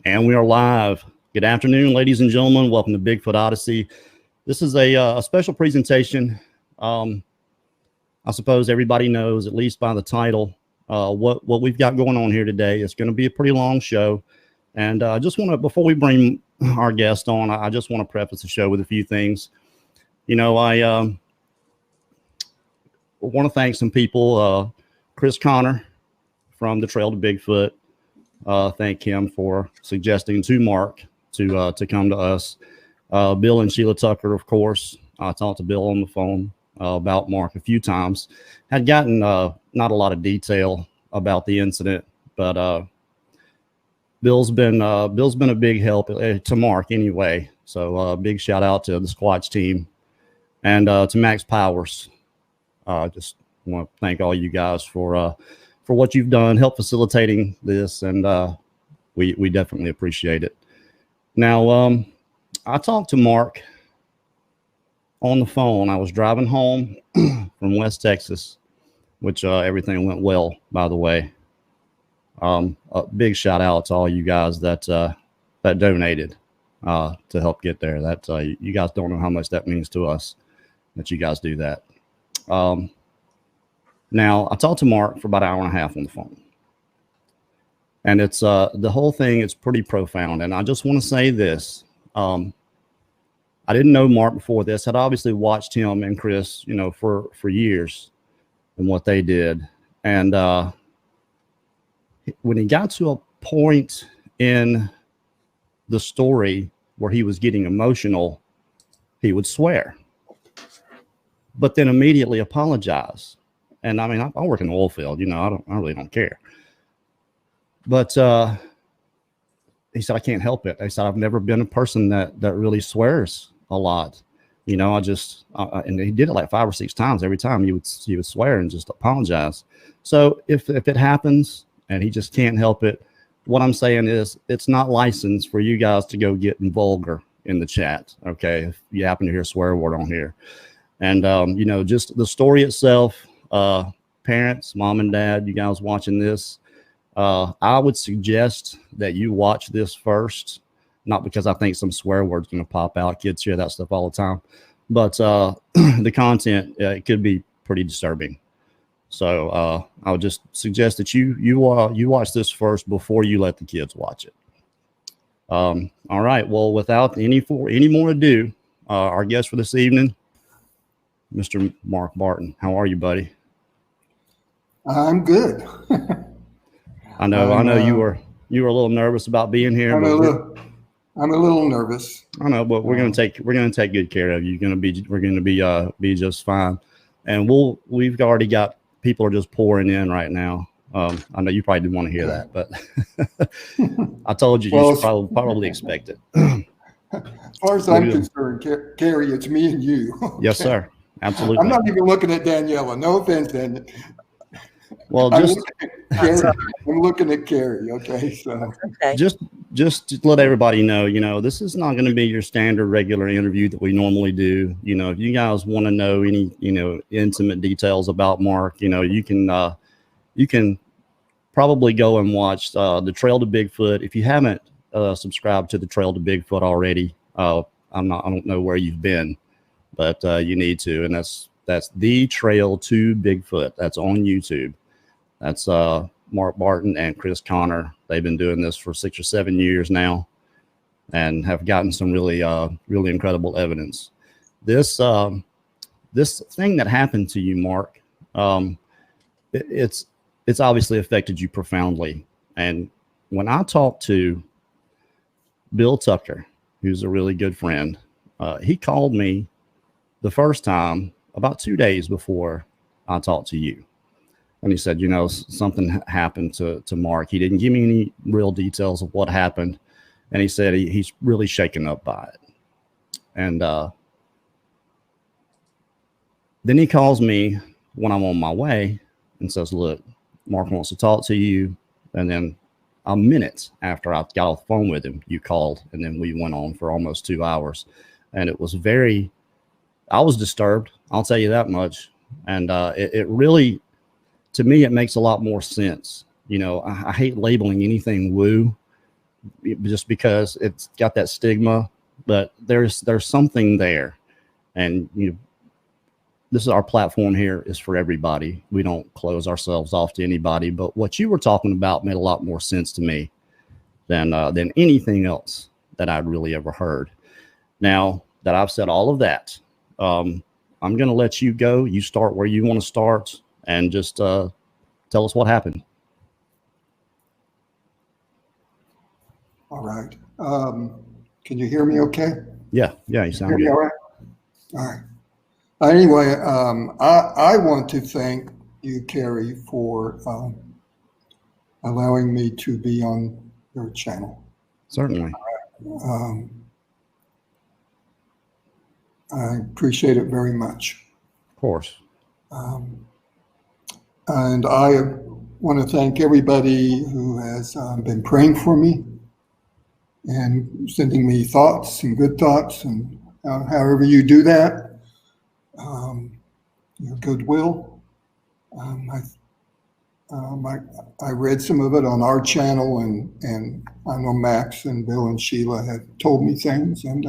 And we are live. Good afternoon, ladies and gentlemen. Welcome to Bigfoot Odyssey. This is a special presentation. I suppose everybody knows, at least by the title, what we've got going on here today. It's going to be a pretty long show. And I just want to, before we bring our guest on, I just want to preface the show with a few things. You know, I want to thank some people. Chris Connor from the Trail to Bigfoot. Thank him for suggesting to Mark to come to us. Bill and Sheila Tucker, of course. I talked to Bill on the phone about Mark a few times. Had gotten not a lot of detail about the incident, but Bill's been a big help to Mark anyway. So big shout out to the Squatch team and to Max Powers. Just want to thank all you guys for what you've done, help facilitating this, and we definitely appreciate it. Now, I talked to Mark on the phone. I was driving home from West Texas, which everything went well, by the way. A big shout out to all you guys that donated to help get there. That you guys don't know how much that means to us that you guys do that. Now, I talked to Mark for about an hour and a half on the phone. And it's the whole thing is pretty profound. And I just want to say this. I didn't know Mark before this. I'd obviously watched him and Chris, you know, for years and what they did. And when he got to a point in the story where he was getting emotional, he would swear, but then immediately apologize. And I mean, I work in the oil field, you know, I really don't care. But he said, I can't help it. He said, I've never been a person that really swears a lot. You know, I just, and he did it like 5 or 6 times. Every time he would swear and just apologize. So if it happens and he just can't help it, what I'm saying is it's not licensed for you guys to go getting vulgar in the chat. Okay. If you happen to hear a swear word on here. And, you know, just the story itself, parents, mom and dad, you guys watching this, I would suggest that you watch this first, not because I think some swear word's going to pop out. Kids hear that stuff all the time, but the content it could be pretty disturbing. So I would just suggest that you watch this first before you let the kids watch it. All right. Well, without any more ado, our guest for this evening, Mr. Mark Barton. How are you, buddy? I'm good. I know you were a little nervous about being here. I'm a little nervous. I know, but we're gonna take good care of you. We're gonna be just fine. And we've already got people are just pouring in right now. I know you probably didn't want to hear that, but I told you you should probably expect it. As far as I'm concerned, Carrie, it's me and you. Okay? Yes, sir. Absolutely. I'm not even looking at Daniela. No offense, Daniela. Well, I'm looking at Carrie. Okay, so just to let everybody know, you know, this is not going to be your standard regular interview that we normally do. You know, if you guys want to know any, you know, intimate details about Mark, you know, you can probably go and watch the Trail to Bigfoot. If you haven't subscribed to the Trail to Bigfoot already, I don't know where you've been, but you need to, and that's the Trail to Bigfoot. That's on YouTube. That's Mark Barton and Chris Connor. They've been doing this for 6 or 7 years now and have gotten some really incredible evidence. This thing that happened to you, Mark, it's obviously affected you profoundly. And when I talked to Bill Tucker, who's a really good friend, he called me the first time about 2 days before I talked to you. And he said, you know, something happened to Mark. He didn't give me any real details of what happened. And he said he's really shaken up by it. And then he calls me when I'm on my way and says, look, Mark wants to talk to you. And then a minute after I got off the phone with him, you called. And then we went on for almost 2 hours. And it was I was disturbed. I'll tell you that much. And it really, to me, it makes a lot more sense. You know, I hate labeling anything woo, just because it's got that stigma, but there's something there. And this is our platform here is for everybody. We don't close ourselves off to anybody, but what you were talking about made a lot more sense to me than anything else that I'd really ever heard. Now that I've said all of that, I'm going to let you go. You start where you want to start and just tell us what happened. All right. Can you hear me okay? Yeah, you sound good. All right. All right. Anyway, I want to thank you, Carrie, for allowing me to be on your channel. Certainly. I appreciate it very much. Of course. And I want to thank everybody who has been praying for me and sending me thoughts and good thoughts, and however you do that, your goodwill. I read some of it on our channel, and I know Max and Bill and Sheila had told me things, and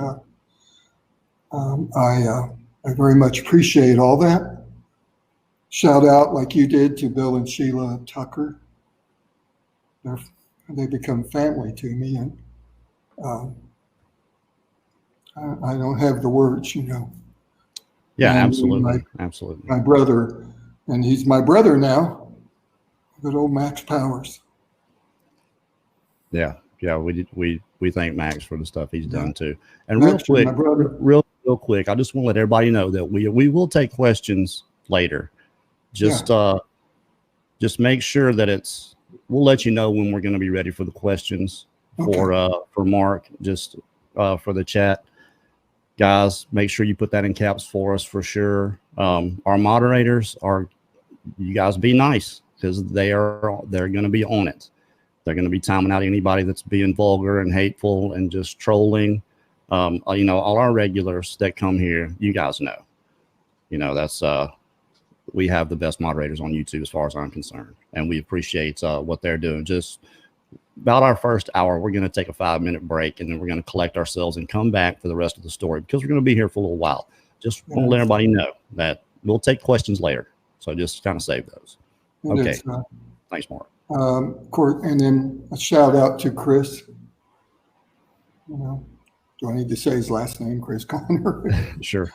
I very much appreciate all that. Shout out, like you did, to Bill and Sheila Tucker. They become family to me, and I don't have the words, Yeah, and absolutely. My brother, and he's my brother now, good old Max Powers. Yeah, we thank Max for the stuff he's done too. And Max, real quick, I just want to let everybody know that we will take questions later. Just make sure that we'll let you know when we're going to be ready for the questions. Okay. For Mark, just for the chat. Guys, make sure you put that in caps for us for sure. Our moderators you guys be nice, because they're going to be on it. They're going to be timing out anybody that's being vulgar and hateful and just trolling. All our regulars that come here, you guys know. That's we have the best moderators on YouTube as far as I'm concerned, and we appreciate what they're doing. Just about our first hour, we're going to take a 5-minute break, and then we're going to collect ourselves and come back for the rest of the story, because we're going to be here for a little while. Just want to let everybody know that we'll take questions later, so just kind of save those. Okay. Thanks, Mark. And then a shout out to Chris. Do I need to say his last name, Chris Connor? Sure.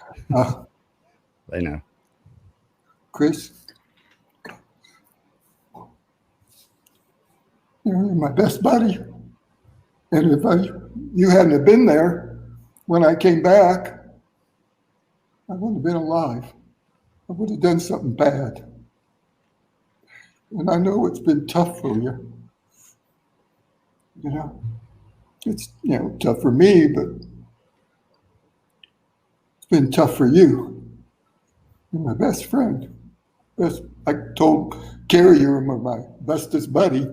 They know. Chris, you're my best buddy. And if you hadn't have been there when I came back, I wouldn't have been alive. I would have done something bad. And I know it's been tough for you. It's tough for me, but it's been tough for you. You're my best friend. I told Carrie you were my bestest buddy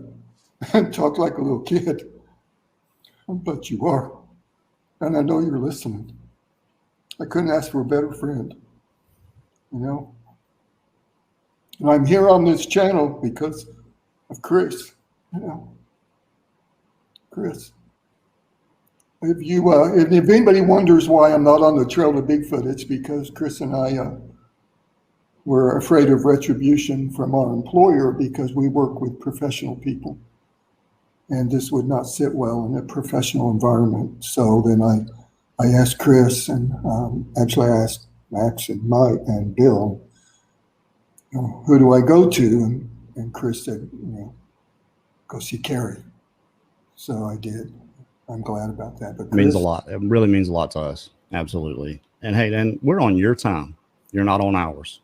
and talk like a little kid. But you are. And I know you're listening. I couldn't ask for a better friend. And I'm here on this channel because of Chris. Chris. If anybody wonders why I'm not on the trail to Bigfoot, it's because Chris and I were afraid of retribution from our employer, because we work with professional people, and this would not sit well in a professional environment. So then I asked Chris, and actually I asked Max and Mike and Bill, who do I go to? And Chris said, go see Carrie. So I did. I'm glad about that. But Chris, it means a lot. It really means a lot to us. Absolutely. And hey, then we're on your time. You're not on ours.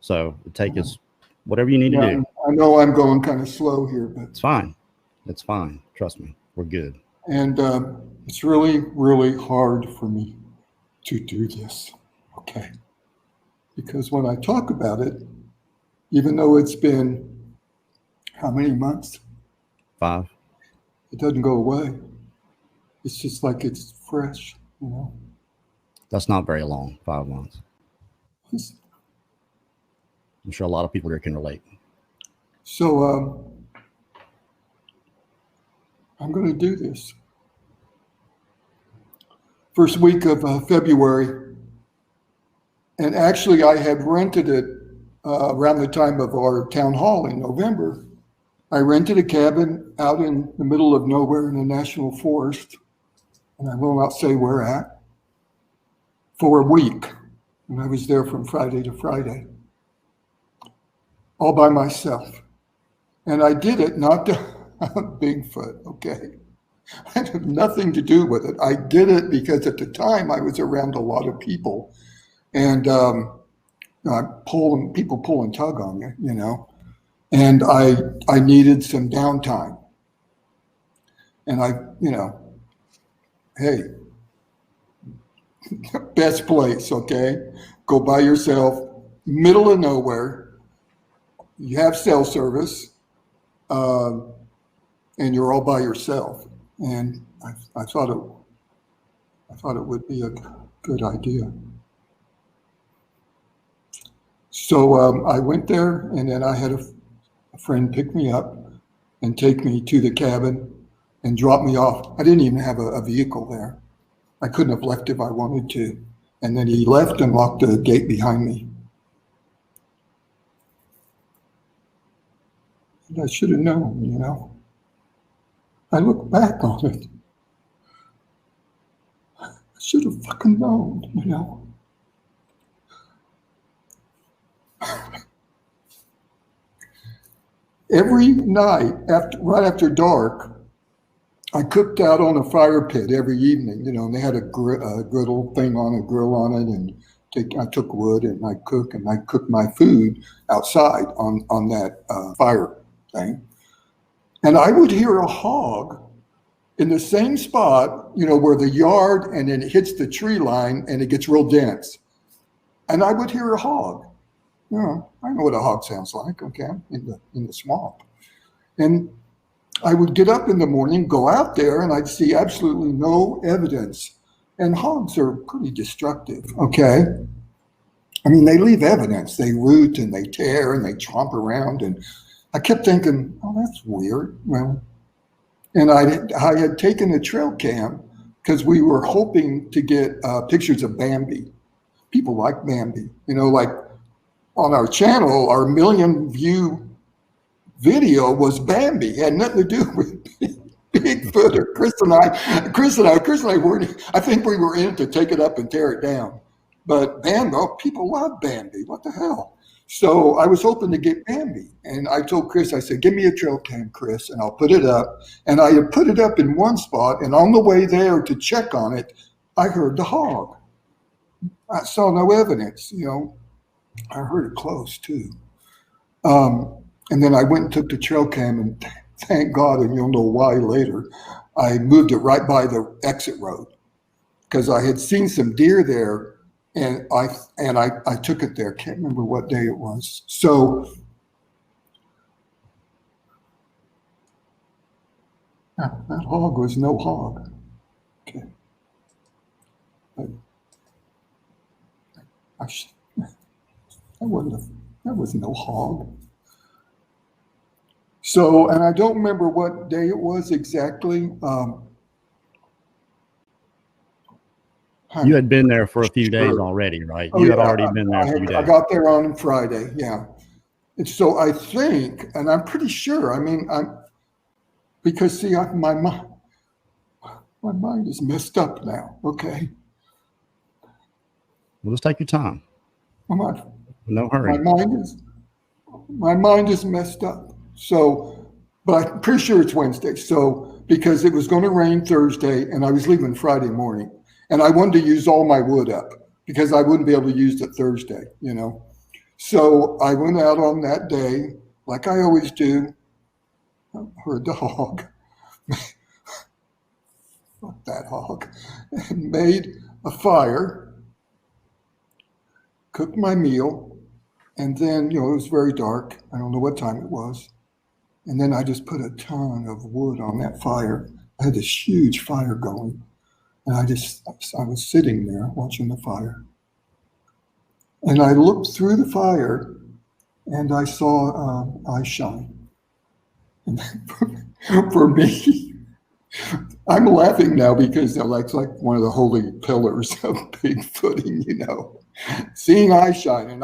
So take us whatever you need to do. I know I'm going kind of slow here, but it's fine. It's fine. Trust me. We're good. And it's really, really hard for me to do this. Okay. Because when I talk about it, even though it's been how many months? 5. It doesn't go away. It's just like it's fresh, That's not very long, 5 months. I'm sure a lot of people here can relate. So I'm going to do this. First week of February. And actually, I had rented it around the time of our town hall in November. I rented a cabin out in the middle of nowhere in a national forest, and I will not say where at, for a week. And I was there from Friday to Friday, all by myself. And I did it not to Bigfoot, okay? I had nothing to do with it. I did it because at the time I was around a lot of people, and people pull and tug on you, you know. And I needed some downtime. And hey, best place, okay? Go by yourself, middle of nowhere. You have cell service, and you're all by yourself. And I thought it would be a good idea. So I went there, and then I had a friend pick me up and take me to the cabin and drop me off. I didn't even have a vehicle there. I couldn't have left if I wanted to. And then he left and locked the gate behind me. And I should have known, you know. I look back on it. I should have fucking known, you know. Every night, right after dark, I cooked out on a fire pit every evening, you know, and they had a griddle thing on a grill on it, and I took wood and I cooked my food outside on that fire thing. And I would hear a hog in the same spot, you know, where the yard, and then it hits the tree line and it gets real dense. And I would hear a hog. You know, I know what a hog sounds like, okay, in the swamp. And I would get up in the morning, go out there, and I'd see absolutely no evidence. And hogs are pretty destructive, okay? I mean, they leave evidence. They root and they tear and they chomp around. And I kept thinking, oh, that's weird. Well, and I had taken a trail cam because we were hoping to get pictures of Bambi. People like Bambi, you know, like on our channel, our 1 million view video was Bambi. It had nothing to do with Bigfoot or Chris and I weren't, I think we were in it to take it up and tear it down. But Bambi, people love Bambi. What the hell? So I was hoping to get Bambi. And I told Chris, I said, give me a trail cam, Chris, and I'll put it up. And I had put it up in one spot, and on the way there to check on it, I heard the hog. I saw no evidence, you know. I heard it close too. And then I went and took the trail cam, and thank God, and you'll know why later, I moved it right by the exit road because I had seen some deer there, and I took it there. Can't remember what day it was. So that hog was no hog. Okay. That was no hog. So, and I don't remember what day it was exactly. You had been there for a few days already, right? You had already been there a few days. I got there on Friday, yeah. And so I think, and I'm pretty sure, I mean, because see, my mind is messed up now, okay? Well, just take your time. No hurry. My mind is messed up. So, but I'm pretty sure it's Wednesday. So, because it was going to rain Thursday and I was leaving Friday morning, and I wanted to use all my wood up because I wouldn't be able to use it Thursday, you know. So I went out on that day, like I always do. I heard the hog. Fuck that hog. And made a fire, cooked my meal, and then, you know, it was very dark. I don't know what time it was. And then I just put a ton of wood on that fire. I had this huge fire going. And I was sitting there watching the fire. And I looked through the fire and I saw eyes shine. And for me, I'm laughing now because it's like one of the holy pillars of Bigfooting, you know. Seeing eye shine, and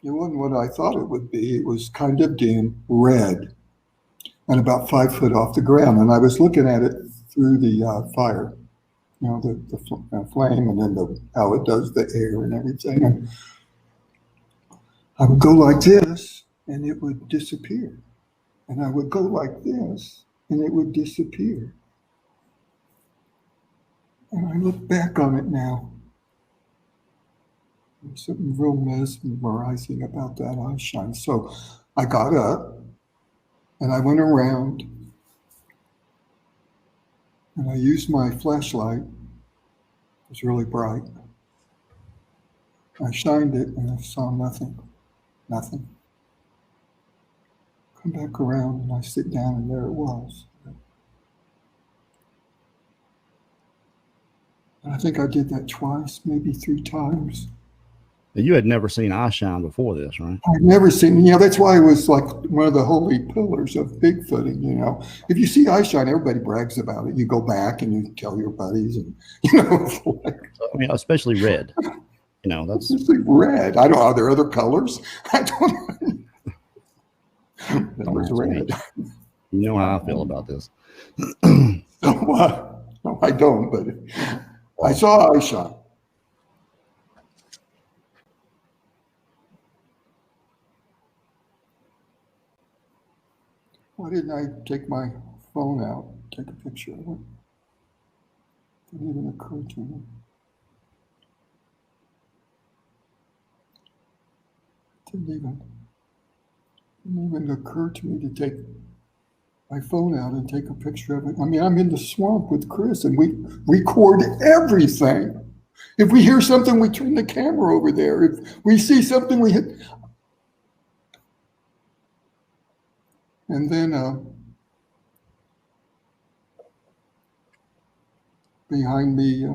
it wasn't what I thought it would be. It was kind of dim, red, and about 5 foot off the ground. And I was looking at it through the fire, you know, the flame, and then how it does the air and everything. And I would go like this, and it would disappear. And I would go like this, and it would disappear. And I look back on it now. There's something real mesmerizing about that eye shine. So I got up, and I went around, and I used my flashlight. It was really bright. I shined it, and I saw nothing. Nothing. Come back around, and I sit down, and there it was. And I think I did that twice, maybe 3 times. You had never seen eye shine before this, right? I've never seen, you know, that's why it was like one of the holy pillars of Bigfooting, you know. If you see eye shine, everybody brags about it. You go back and you tell your buddies, and, you know, like, I mean, especially red. You know, that's especially red. I don't know, are there other colors? I don't know. That was red. You know how I feel about this. No, I don't, but I saw eye shine. Why didn't I take my phone out, take a picture of it? Didn't even occur to me. Didn't even occur to me to take my phone out and take a picture of it. I mean, I'm in the swamp with Chris, and we record everything. If we hear something, we turn the camera over there. If we see something, we hit. And then behind me,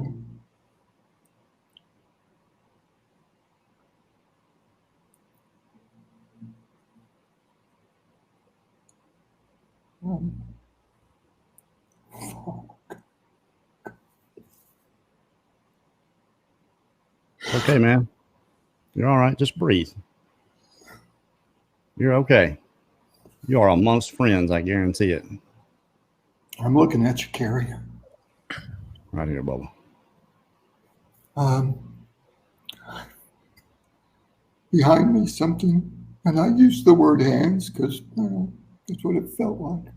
Okay, man. You're all right. Just breathe. You're okay. You are amongst friends, I guarantee it. I'm looking at you, Carrie. Right here, Bubba. Behind me, something, and I use the word hands because that's what it felt like.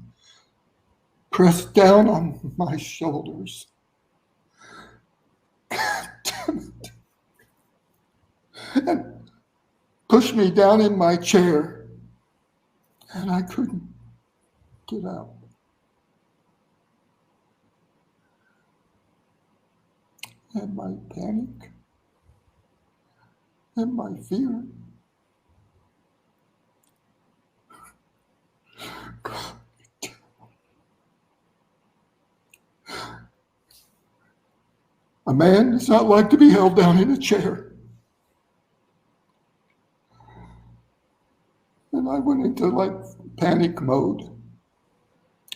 Pressed down on my shoulders. And pushed me down in my chair, and I couldn't get out. And my panic and my fear. A man does not like to be held down in a chair. And I went into like panic mode,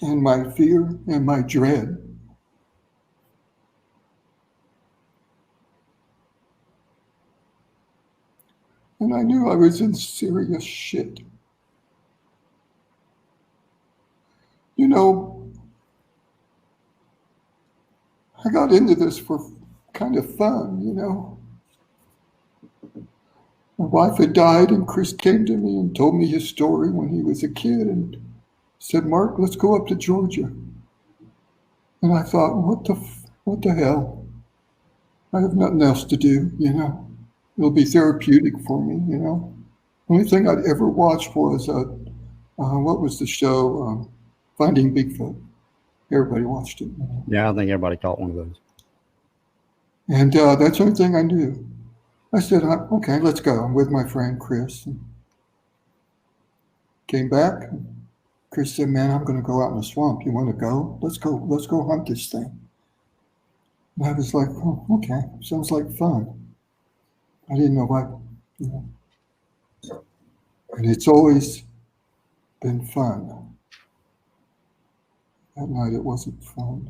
and my fear and my dread. And I knew I was in serious shit. You know, I got into this for kind of fun, you know. My wife had died, and Chris came to me and told me his story when he was a kid and said, Mark, let's go up to Georgia. And I thought, what the hell? I have nothing else to do, you know. It'll be therapeutic for me, you know. The only thing I'd ever watched was, what was the show? Finding Bigfoot. Everybody watched it. Yeah, I think everybody caught one of those. And that's the only thing I knew. I said, okay, let's go. I'm with my friend Chris. And came back. Chris said, man, I'm going to go out in the swamp. You want to go? Let's go hunt this thing. And I was like, oh, okay, sounds like fun. I didn't know what, you know. And it's always been fun. That night it wasn't fun.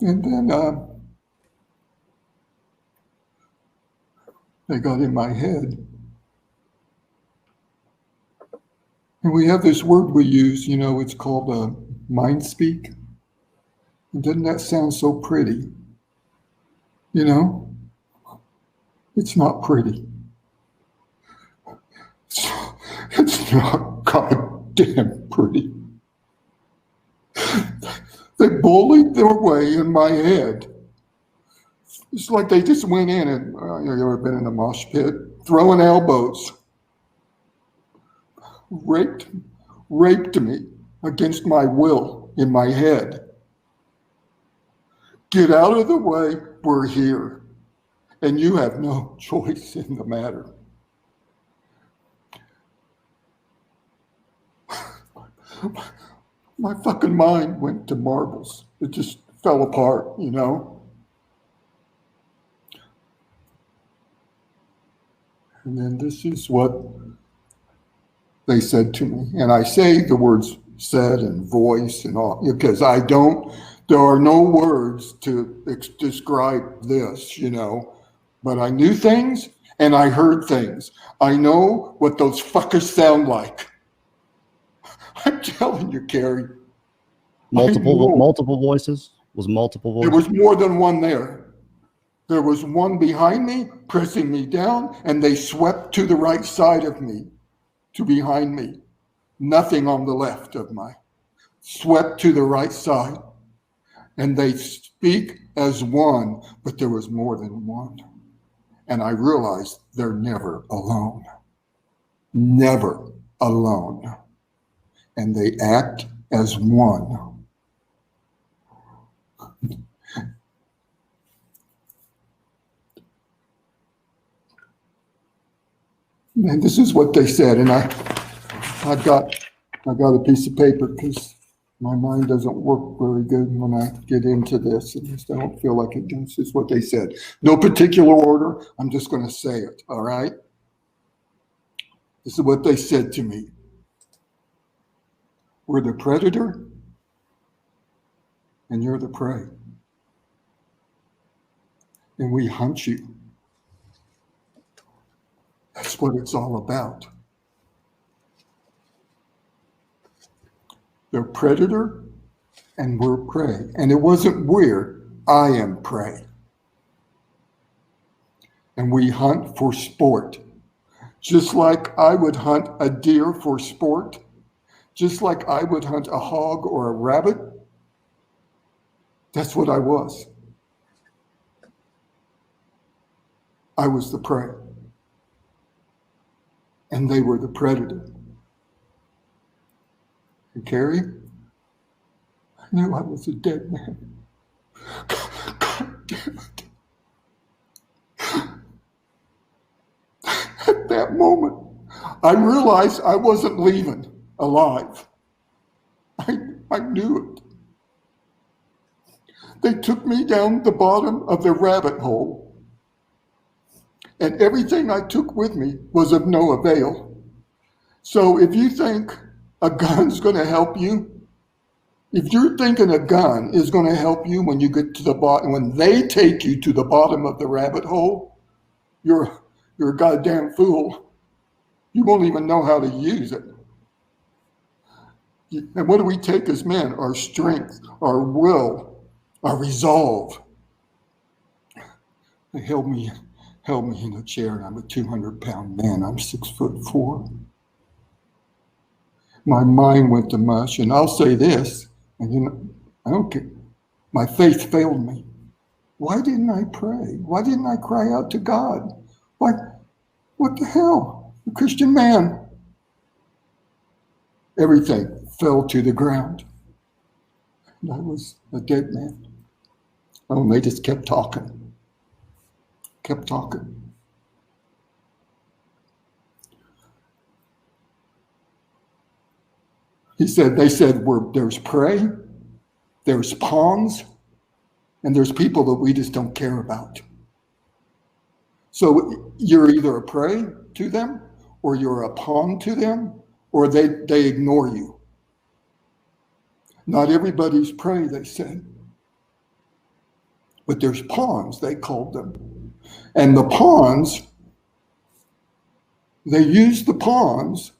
And then they got in my head. And we have this word we use, it's called mindspeak. And doesn't that sound so pretty? It's not pretty. It's not goddamn pretty. They bullied their way in my head. It's like they just went in and, you ever been in a mosh pit? Throwing elbows. Raped me against my will in my head. Get out of the way, we're here. And you have no choice in the matter. My fucking mind went to marbles. It just fell apart, And then this is what they said to me. And I say the words said and voice and all, because there are no words to describe this, But I knew things and I heard things. I know what those fuckers sound like. I'm telling you, Carrie. Multiple voices? Was multiple voices? There was more than one there. There was one behind me, pressing me down, and they swept to the right side of me, to behind me. Nothing on the left of my. Swept to the right side. And they speak as one, but there was more than one. And I realized they're never alone. Never alone. And they act as one. And this is what they said, and I got a piece of paper because my mind doesn't work very good when I get into this. At least I don't feel like it does. This is what they said. No particular order. I'm just going to say it. All right. This is what they said to me. We're the predator, and you're the prey. And we hunt you. That's what it's all about. They're predator, and we're prey. And it wasn't weird. I am prey. And we hunt for sport. Just like I would hunt a deer for sport. Just like I would hunt a hog or a rabbit. That's what I was. I was the prey. And they were the predator. And Carrie, I knew I was a dead man. God damn it. At that moment, I realized I wasn't leaving alive. I knew it. They took me down the bottom of the rabbit hole, and everything I took with me was of no avail. So if you think a gun's going to help you, if you're thinking a gun is going to help you when you get to the bottom, when they take you to the bottom of the rabbit hole, you're a goddamn fool. You won't even know how to use it. And what do we take as men? Our strength, our will, our resolve. They held me in a chair, and I'm a 200-pound man. I'm 6'4". My mind went to mush, and I'll say this, and I don't care. My faith failed me. Why didn't I pray? Why didn't I cry out to God? What the hell? A Christian man. Everything fell to the ground. And I was a dead man. Oh, and they just kept talking. Kept talking. They said, there's prey, there's pawns, and there's people that we just don't care about. So you're either a prey to them or you're a pawn to them, or they ignore you. Not everybody's prey, they said. But there's pawns, they called them. And the pawns, they use the pawns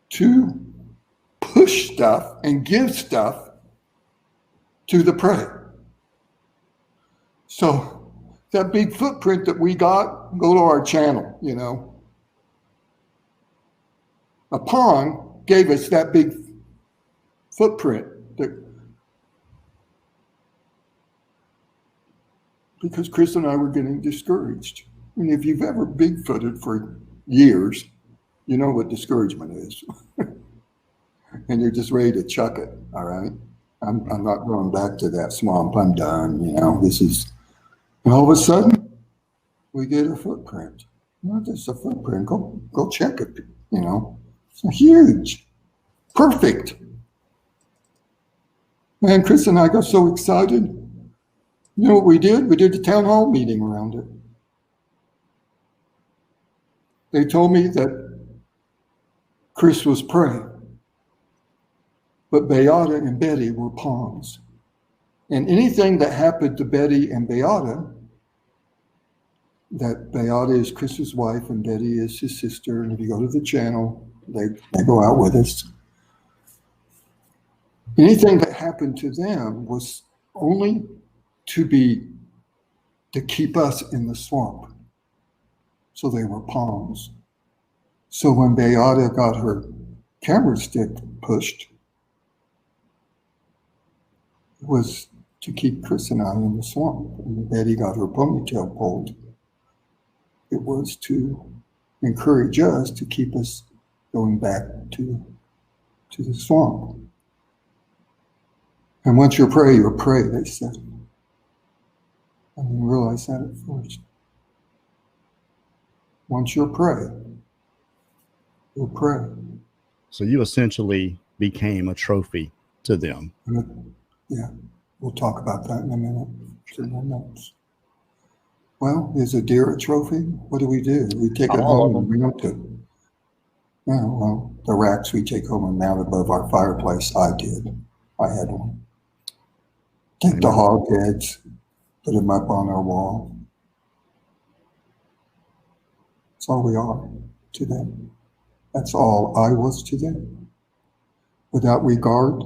to push stuff and give stuff to the prey. So that big footprint that we got, go to our channel, you know. A pawn gave us that big footprint because Chris and I were getting discouraged. And if you've ever bigfooted for years, you know what discouragement is. And you're just ready to chuck it, all right? I'm not going back to that swamp. I'm done, you know. And all of a sudden, we get a footprint. Not just a footprint. Go check it, you know. It's huge. Perfect. Man, Chris and I got so excited. You know what we did? We did the town hall meeting around it. They told me that Chris was prey, but Beata and Betty were pawns. And anything that happened to Betty and Beata, that Beata is Chris's wife and Betty is his sister, and if you go to the channel, they go out with us. Anything that happened to them was only to keep us in the swamp. So they were pawns. So when Beata got her camera stick pushed, it was to keep Chris and I in the swamp. And Betty got her ponytail pulled. It was to encourage us to keep us going back to the swamp. And once you're prey, they said. I didn't realize that at first. Once you're prey, you're prey. So you essentially became a trophy to them. Yeah, we'll talk about that in a minute. In my notes. Well, is a deer a trophy? What do? We take it home and bring it to. Yeah, well, the racks we take home and mount above our fireplace. I did. I had one. Take the hog heads, put them up on our wall. That's all we are to them. That's all I was to them. Without regard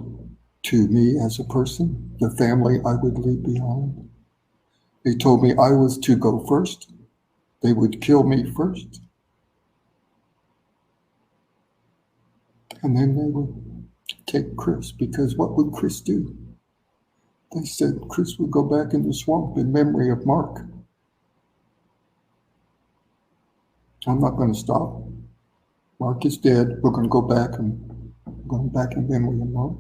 to me as a person, the family I would leave behind. They told me I was to go first. They would kill me first. And then they would take Chris, because what would Chris do? They said Chris would go back in the swamp in memory of Mark. I'm not going to stop. Mark is dead. We're going to go back in memory of Mark.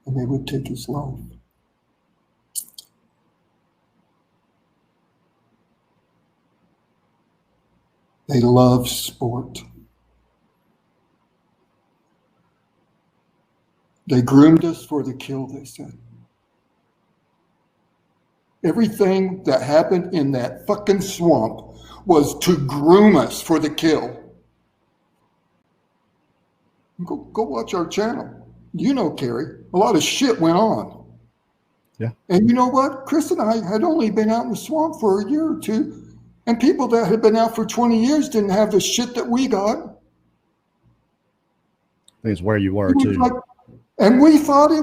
And they would take his life. They love sport. They groomed us for the kill, they said. Everything that happened in that fucking swamp was to groom us for the kill. Go watch our channel. You know, Carrie, a lot of shit went on. Yeah. And you know what? Chris and I had only been out in the swamp for a year or two, and people that had been out for 20 years didn't have the shit that we got. I think it's where you were too. And we thought we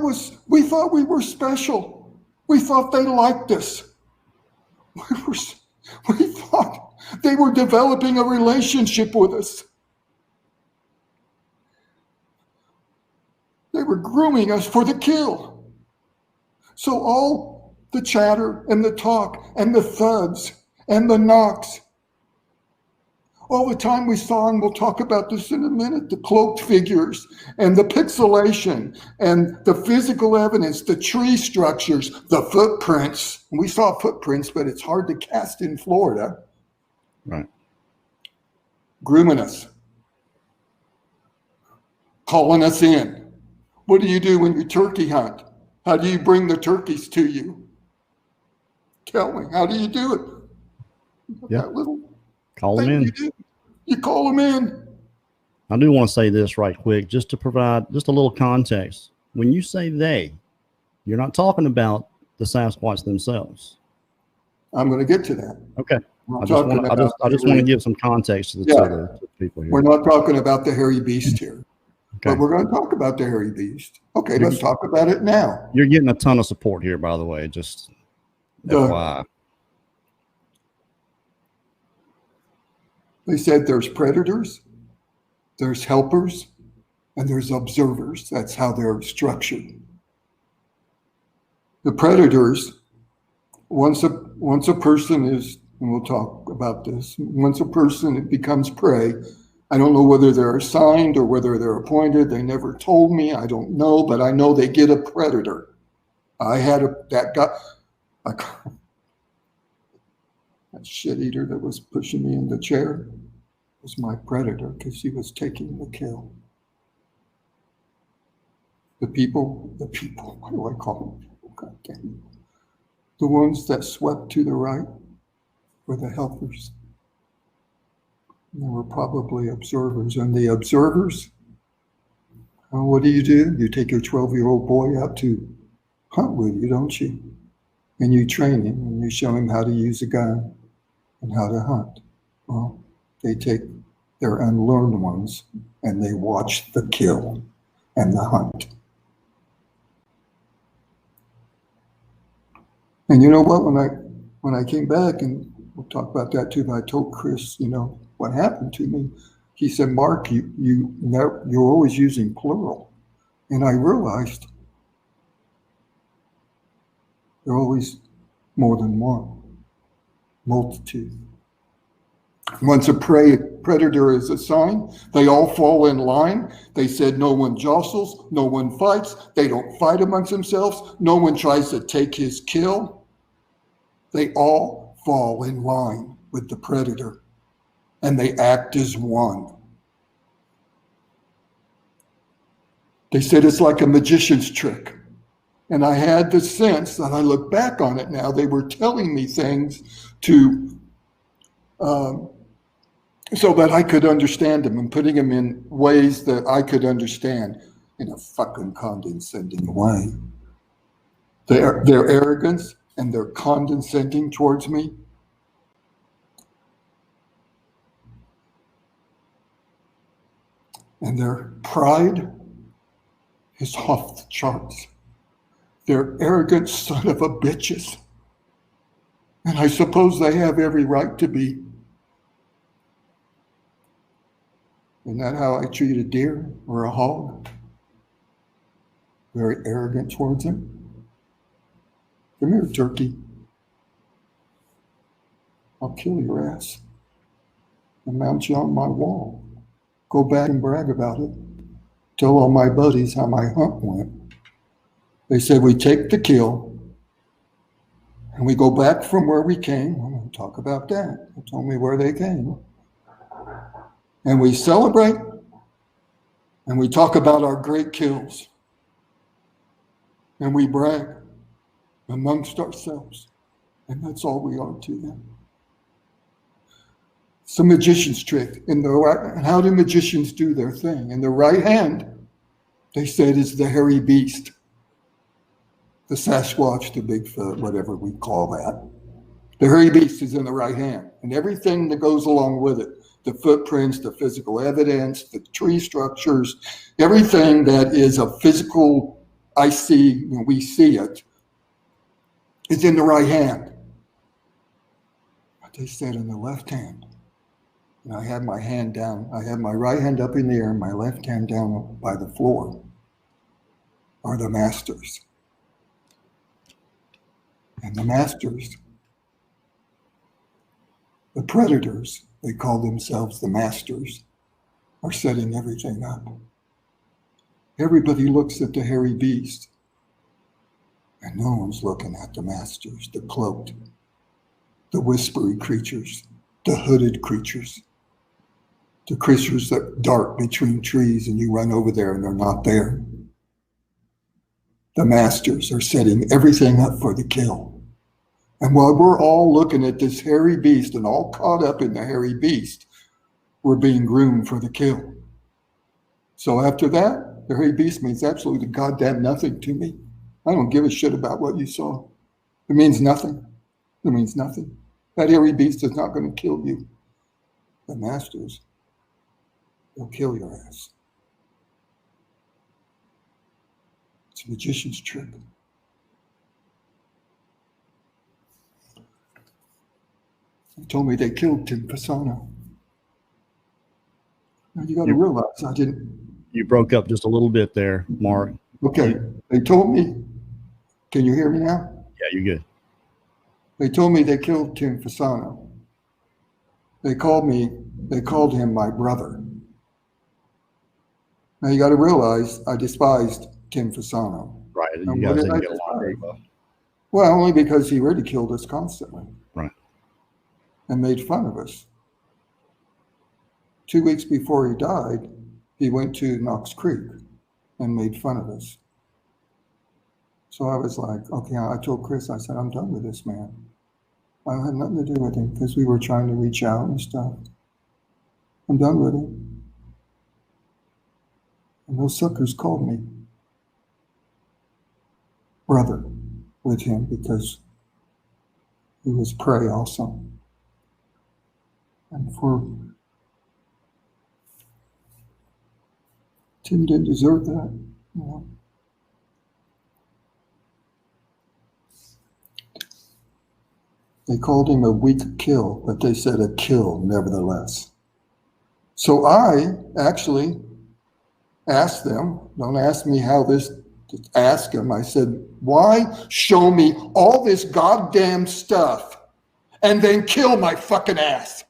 were special. We thought they liked us. We thought they were developing a relationship with us. They were grooming us for the kill. So all the chatter and the talk and the thuds and the knocks, all the time we saw, and we'll talk about this in a minute, the cloaked figures and the pixelation and the physical evidence, the tree structures, the footprints. We saw footprints, but it's hard to cast in Florida. Right. Grooming us. Calling us in. What do you do when you turkey hunt? How do you bring the turkeys to you? Tell me, how do you do it? Yeah. That little Call them in. you do. You call them in. I do want to say this right quick, just to provide just a little context. When you say they, you're not talking about the Sasquatch themselves. I'm going to get to that. Okay. We're I just want to give some context to the people here. We're not talking about the hairy beast here, Okay. but we're going to talk about the hairy beast. Okay, let's talk about it now. You're getting a ton of support here, by the way. Just FYI. They said there's predators, there's helpers, and there's observers. That's how they're structured. The predators, once a person is, and we'll talk about this, once a person becomes prey, I don't know whether they're assigned or whether they're appointed. They never told me. I don't know, but I know they get a predator. I had that shit eater that was pushing me in the chair was my predator because he was taking the kill. The people, what do I call them? God damn it. The ones that swept to the right were the helpers. They were probably observers. And the observers, what do? You take your 12-year-old boy out to hunt with you, don't you? And you train him and you show him how to use a gun and how to hunt. Well, they take their unlearned ones and they watch the kill and the hunt. And you know what? When I came back, and we'll talk about that too, but I told Chris, what happened to me. He said, Mark, you're always using plural. And I realized there are always more than one, multitude. Once a predator is assigned, they all fall in line. They said no one jostles, no one fights. They don't fight amongst themselves. No one tries to take his kill. They all fall in line with the predator, and they act as one. They said it's like a magician's trick. And I had the sense that I look back on it now, they were telling me things so that I could understand them and putting them in ways that I could understand in a fucking condescending way. Their arrogance and their condescending towards me. And their pride is off the charts. They're arrogant son of a bitches. And I suppose they have every right to be. Isn't that how I treat a deer or a hog? Very arrogant towards him. Come here, turkey. I'll kill your ass and mount you on my wall. Go back and brag about it. Tell all my buddies how my hunt went. They said we take the kill and we go back from where we came. I'm going to talk about that. They told me where they came. And we celebrate and we talk about our great kills. And we brag amongst ourselves. And that's all we are to them. It's a magician's trick. And how do magicians do their thing? In the right hand, they said, is the hairy beast. The Sasquatch, the Bigfoot, whatever we call that. The hairy beast is in the right hand. And everything that goes along with it, the footprints, the physical evidence, the tree structures, everything that is a physical, I see when we see it, is in the right hand. But they said in the left hand. And I had my hand down. I had my right hand up in the air and my left hand down by the floor are the masters. And the masters, the predators, they call themselves the masters, are setting everything up. Everybody looks at the hairy beast, and no one's looking at the masters, the cloaked, the whispery creatures, the hooded creatures, the creatures that dart between trees and you run over there and they're not there. The masters are setting everything up for the kill. And while we're all looking at this hairy beast and all caught up in the hairy beast, were being groomed for the kill. So after that, the hairy beast means absolutely goddamn nothing to me. I don't give a shit about what you saw. It means nothing. It means nothing. That hairy beast is not going to kill you. The masters will kill your ass. It's a magician's trick. They told me they killed Tim Fasano. Now you got to realize I didn't. You broke up just a little bit there, Mark. Okay, they told me. Can you hear me now? Yeah, you're good. They told me they killed Tim Fasano. They called him my brother. Now you got to realize I despised Tim Fasano. Right. And You what guys did I didn't get along very despise? well. Well, only because he ridiculed us constantly. Right. And made fun of us. 2 weeks before he died, he went to Knox Creek and made fun of us. So I was like, okay, I told Chris, I said, I'm done with this man. I had nothing to do with him because we were trying to reach out and stuff. I'm done with him. And those suckers called me brother with him because he was prey also. And Tim didn't deserve that. You know? They called him a weak kill, but they said a kill nevertheless. So I actually asked them, don't ask me how this, ask them. I said, why show me all this goddamn stuff and then kill my fucking ass?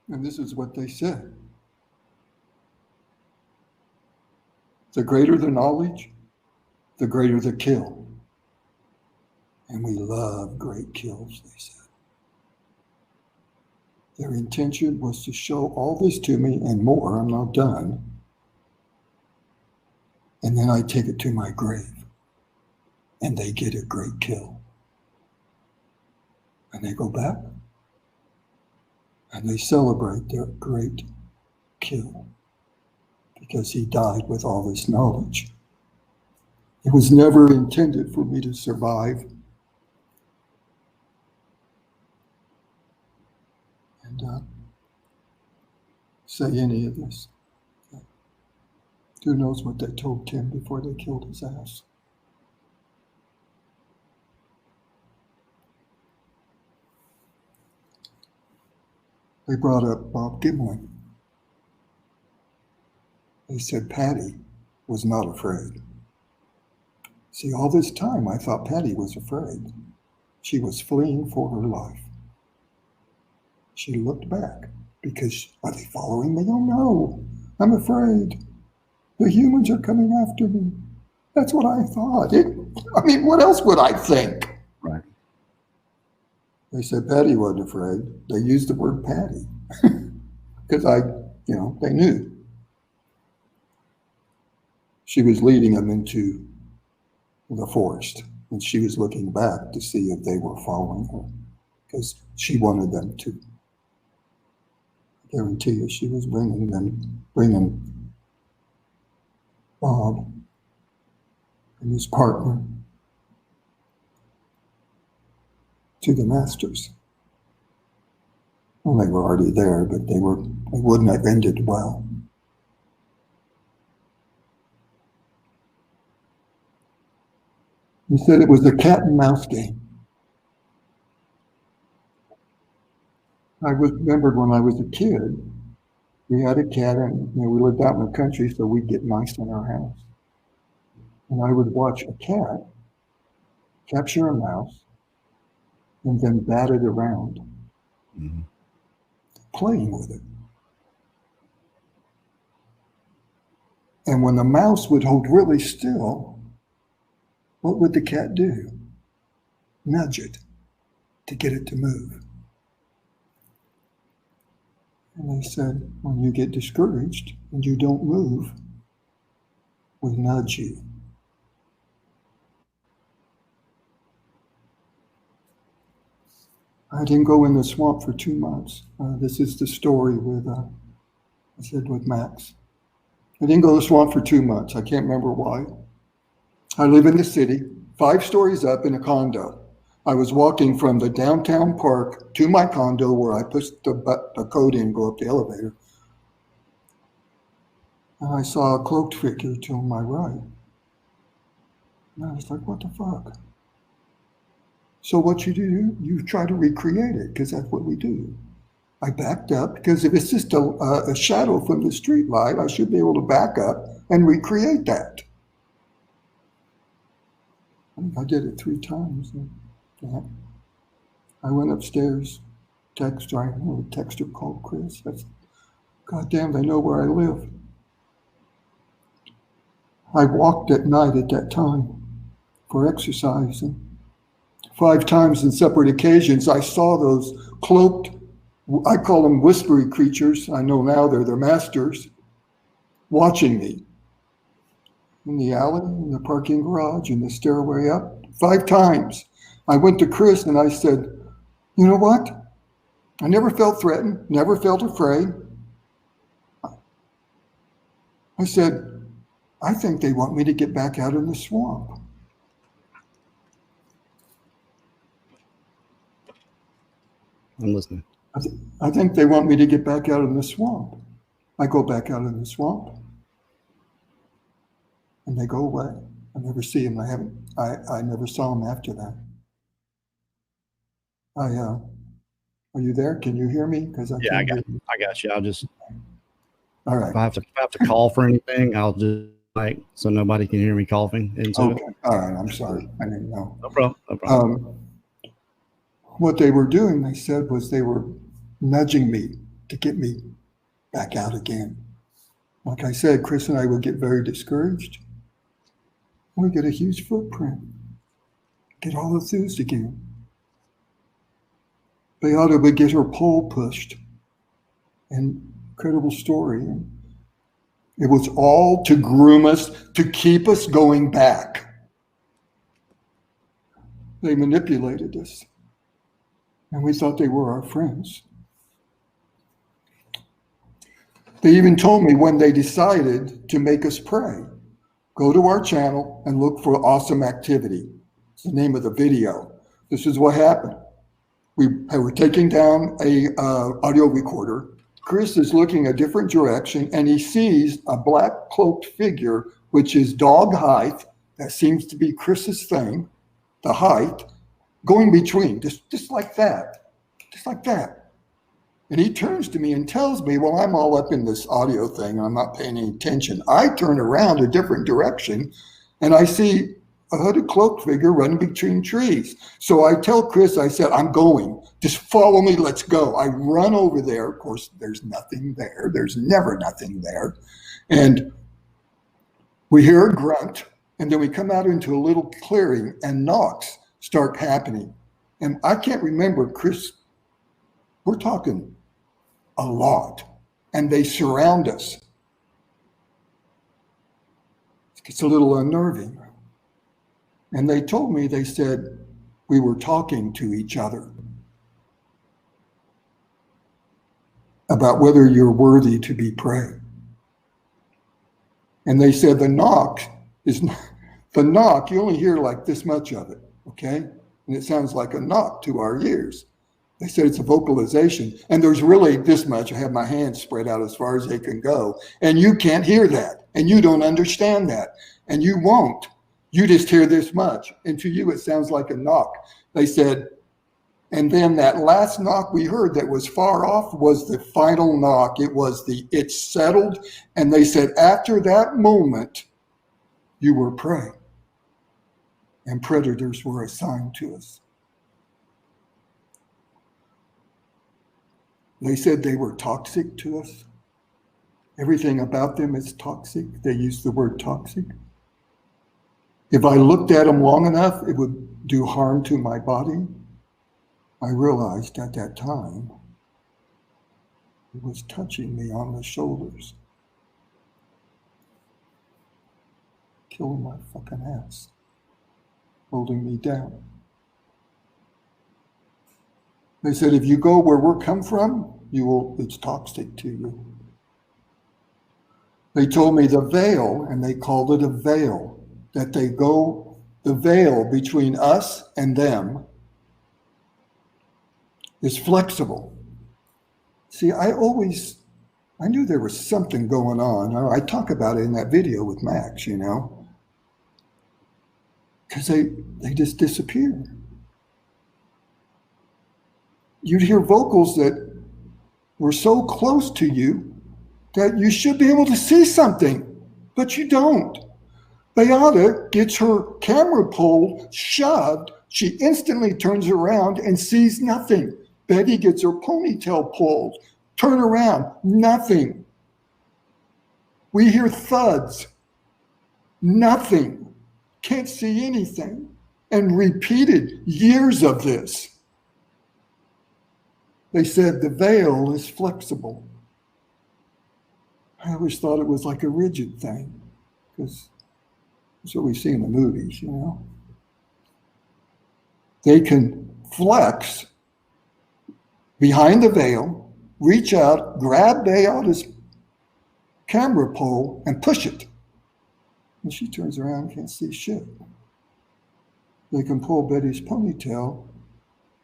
And this is what they said. The greater the knowledge, the greater the kill. And we love great kills, they said. Their intention was to show all this to me and more. I'm not done. And then I take it to my grave. And they get a great kill. And they go back. And they celebrate their great kill. Because he died with all this knowledge. It was never intended for me to survive. And say any of this. Who knows what they told Tim before they killed his ass? They brought up Bob Gimlin. They said Patty was not afraid. See, all this time I thought Patty was afraid. She was fleeing for her life. She looked back because, are they following me? Oh no, I'm afraid. The humans are coming after me. That's what I thought. What else would I think? Right. They said Patty wasn't afraid. They used the word Patty because they knew. She was leading them into the forest and she was looking back to see if they were following her because she wanted them to. I guarantee you she was bringing Bob and his partner to the masters. Well, they were already there, but they wouldn't have ended well. He said it was a cat and mouse game. I remembered when I was a kid, we had a cat and we lived out in the country, so we'd get mice in our house. And I would watch a cat capture a mouse and then bat it around, playing with it. And when the mouse would hold really still, what would the cat do? Nudge it to get it to move. And they said, when you get discouraged and you don't move, we nudge you. I didn't go in the swamp for 2 months. This is the story with, I said with Max. I didn't go to the swamp for 2 months. I can't remember why. I live in the city, 5 stories up in a condo. I was walking from the downtown park to my condo where I pushed the code in, go up the elevator. And I saw a cloaked figure to my right. And I was like, what the fuck? So what you do, you try to recreate it, because that's what we do. I backed up, because if it's just a shadow from the street light, I should be able to back up and recreate that. I did it 3 times. Yeah. I went upstairs, texter called Chris. I said, God damn, they know where I live. I walked at night at that time for exercise, and 5 times in separate occasions I saw those cloaked, I call them whispery creatures, I know now they're their masters, watching me in the alley, in the parking garage, in the stairway up. 5 times. I went to Chris and I said, you know what? I never felt threatened, never felt afraid. I said, I think they want me to get back out in the swamp. I'm listening. I think they want me to get back out in the swamp. I go back out in the swamp, and they go away. I never see them. I never saw them after that. Are you there? Can you hear me? Because I can't hear you. I got you. I'll just, all right. If I have to call for anything, I'll just so nobody can hear me coughing into it. All right. I'm sorry. I didn't know. No problem. No problem. What they were doing, they said, was they were nudging me to get me back out again. Like I said, Chris and I would get very discouraged. We get a huge footprint. Get all enthused again. Beata would get her pole pushed. And incredible story. And it was all to groom us, to keep us going back. They manipulated us. And we thought they were our friends. They even told me when they decided to make us pray, go to our channel and look for Awesome Activity. It's the name of the video. This is what happened. We were taking down a audio recorder. Chris is looking a different direction, and he sees a black cloaked figure, which is dog height. That seems to be Chris's thing, the height, going between, just like that, just like that. And he turns to me and tells me, well, I'm all up in this audio thing. I'm not paying any attention. I turn around a different direction, and I see a hooded cloaked figure running between trees. So I tell Chris, I said, I'm going. Just follow me. Let's go. I run over there. Of course, there's nothing there. There's never nothing there. And we hear a grunt, and then we come out into a little clearing, and knocks start happening. And I can't remember, Chris, we're talking a lot, and they surround us. It's a little unnerving. And they told me, they said, we were talking to each other about whether you're worthy to be prayed. And they said the knock is not, the knock, you only hear like this much of it, okay? And it sounds like a knock to our ears. They said it's a vocalization, and there's really this much. I have my hands spread out as far as they can go, and you can't hear that, and you don't understand that, and you won't. You just hear this much, and to you it sounds like a knock. They said, and then that last knock we heard that was far off was the final knock. It was it settled, and they said after that moment, you were prey, and predators were assigned to us. They said they were toxic to us. Everything about them is toxic. They used the word toxic. If I looked at them long enough, it would do harm to my body. I realized at that time, it was touching me on the shoulders. Killing my fucking ass. Holding me down. They said, if you go where we're come from, it's toxic to you. They told me the veil, and they called it a veil, that the veil between us and them is flexible. See, I knew there was something going on. I talk about it in that video with Max, because they just disappear. You'd hear vocals that were so close to you that you should be able to see something, but you don't. Beata gets her camera pole shoved. She instantly turns around and sees nothing. Betty gets her ponytail pulled. Turn around, nothing. We hear thuds, nothing. Can't see anything. And repeated years of this. They said the veil is flexible. I always thought it was like a rigid thing, because that's what we see in the movies, They can flex behind the veil, reach out, grab Beata's camera pole, and push it. And she turns around and can't see shit. They can pull Betty's ponytail.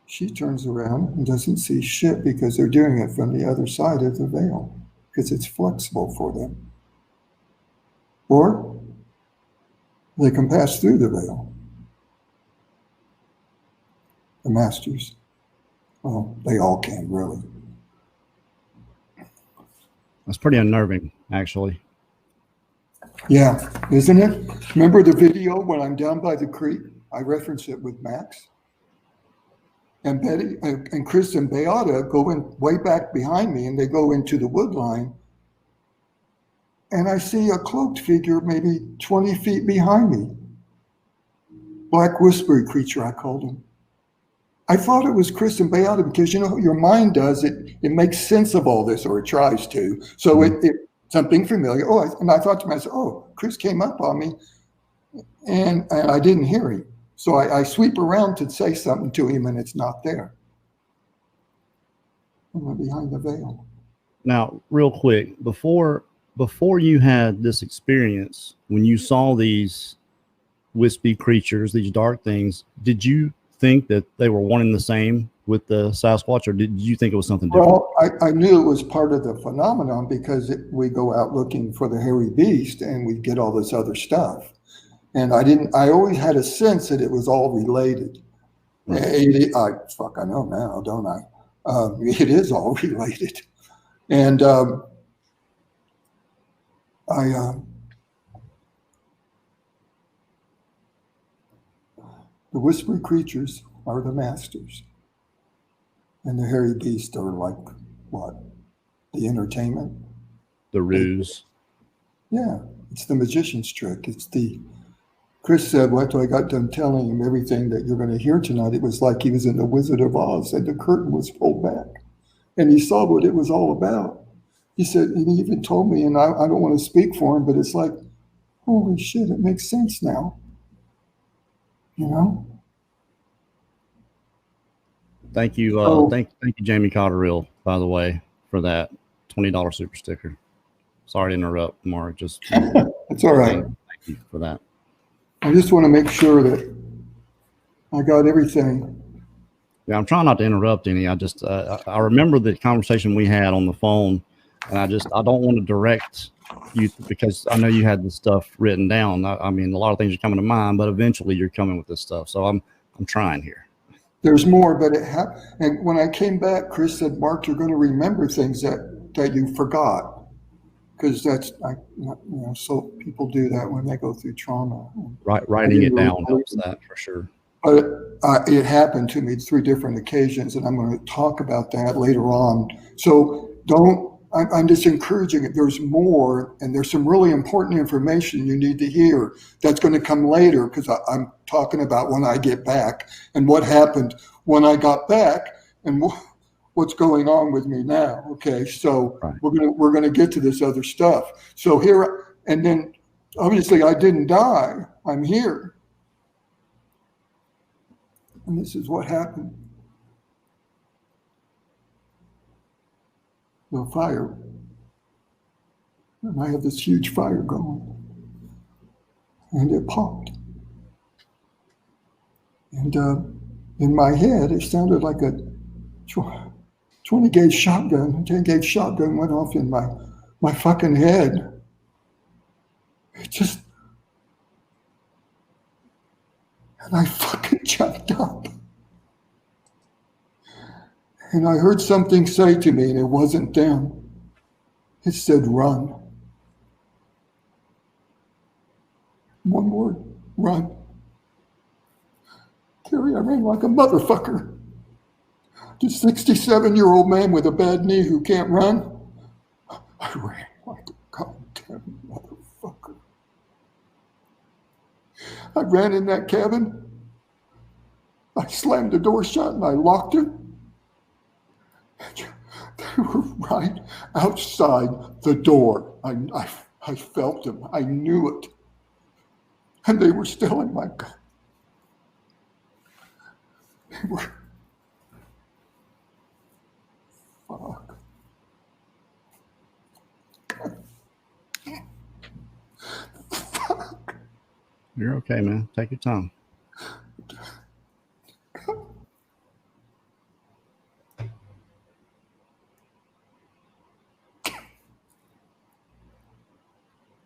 She turns around and doesn't see shit because they're doing it from the other side of the veil, because it's flexible for them. Or they can pass through the veil. The masters. Well, they all can, really. That's pretty unnerving, actually. Yeah, isn't it? Remember the video when I'm down by the creek? I reference it with Max. And Betty and Chris and Beata go in way back behind me, and they go into the wood line. And I see a cloaked figure maybe 20 feet behind me. Black whispery creature, I called him. I thought it was Chris and Beata because, your mind does it. It makes sense of all this, or it tries to. So it something familiar. And I thought to myself, Chris came up on me, and I didn't hear him. So I sweep around to say something to him, and it's not there. I'm behind the veil. Now, real quick, before you had this experience, when you saw these wispy creatures, these dark things, did you think that they were one and the same with the Sasquatch, or did you think it was something different? Well, I knew it was part of the phenomenon because we go out looking for the hairy beast and we get all this other stuff. And I always had a sense that it was all related. Right. I know now, don't I? It is all related. And the whispery creatures are the masters. And the hairy beast are like, what? The entertainment? The ruse. Yeah, it's the magician's trick. Chris said, after I got done telling him everything that you're going to hear tonight, it was like he was in the Wizard of Oz and the curtain was pulled back. And he saw what it was all about. He said, and he even told me, and I don't want to speak for him, but it's like, holy shit, it makes sense now. Thank you, thank you, Jamie Cotterill, by the way, for that $20 super sticker. Sorry to interrupt, Mark. Just it's all right. Thank you for that. I just want to make sure that I got everything. Yeah, I'm trying not to interrupt any. I remember the conversation we had on the phone, and I don't want to direct you because I know you had this stuff written down. I mean, a lot of things are coming to mind, but eventually you're coming with this stuff. So I'm trying here. There's more, but and when I came back, Chris said, Mark, you're going to remember things that you forgot. Because so people do that when they go through trauma. Writing it down helps that for sure. But it happened to me 3 different occasions, and I'm going to talk about that later on. So I'm just encouraging it. There's more, and there's some really important information you need to hear that's going to come later, because I'm talking about when I get back and what happened when I got back and what's going on with me now. Okay, so right. we're gonna get to this other stuff. So here, and then obviously I didn't die. I'm here, and this is what happened. the fire. And I have this huge fire going. And it popped. And in my head, it sounded like a 20 gauge shotgun. A 10 gauge shotgun went off in my fucking head. It just, and I fucking jumped up. And I heard something say to me, and it wasn't them. It said, run. One word, run. Carrie, I ran like a motherfucker. The 67-year-old man with a bad knee who can't run. I ran like a goddamn motherfucker. I ran in that cabin. I slammed the door shut and I locked it. They were right outside the door. I felt them. I knew it. And they were still in my gut. They were. Fuck. Fuck. You're okay, man. Take your time.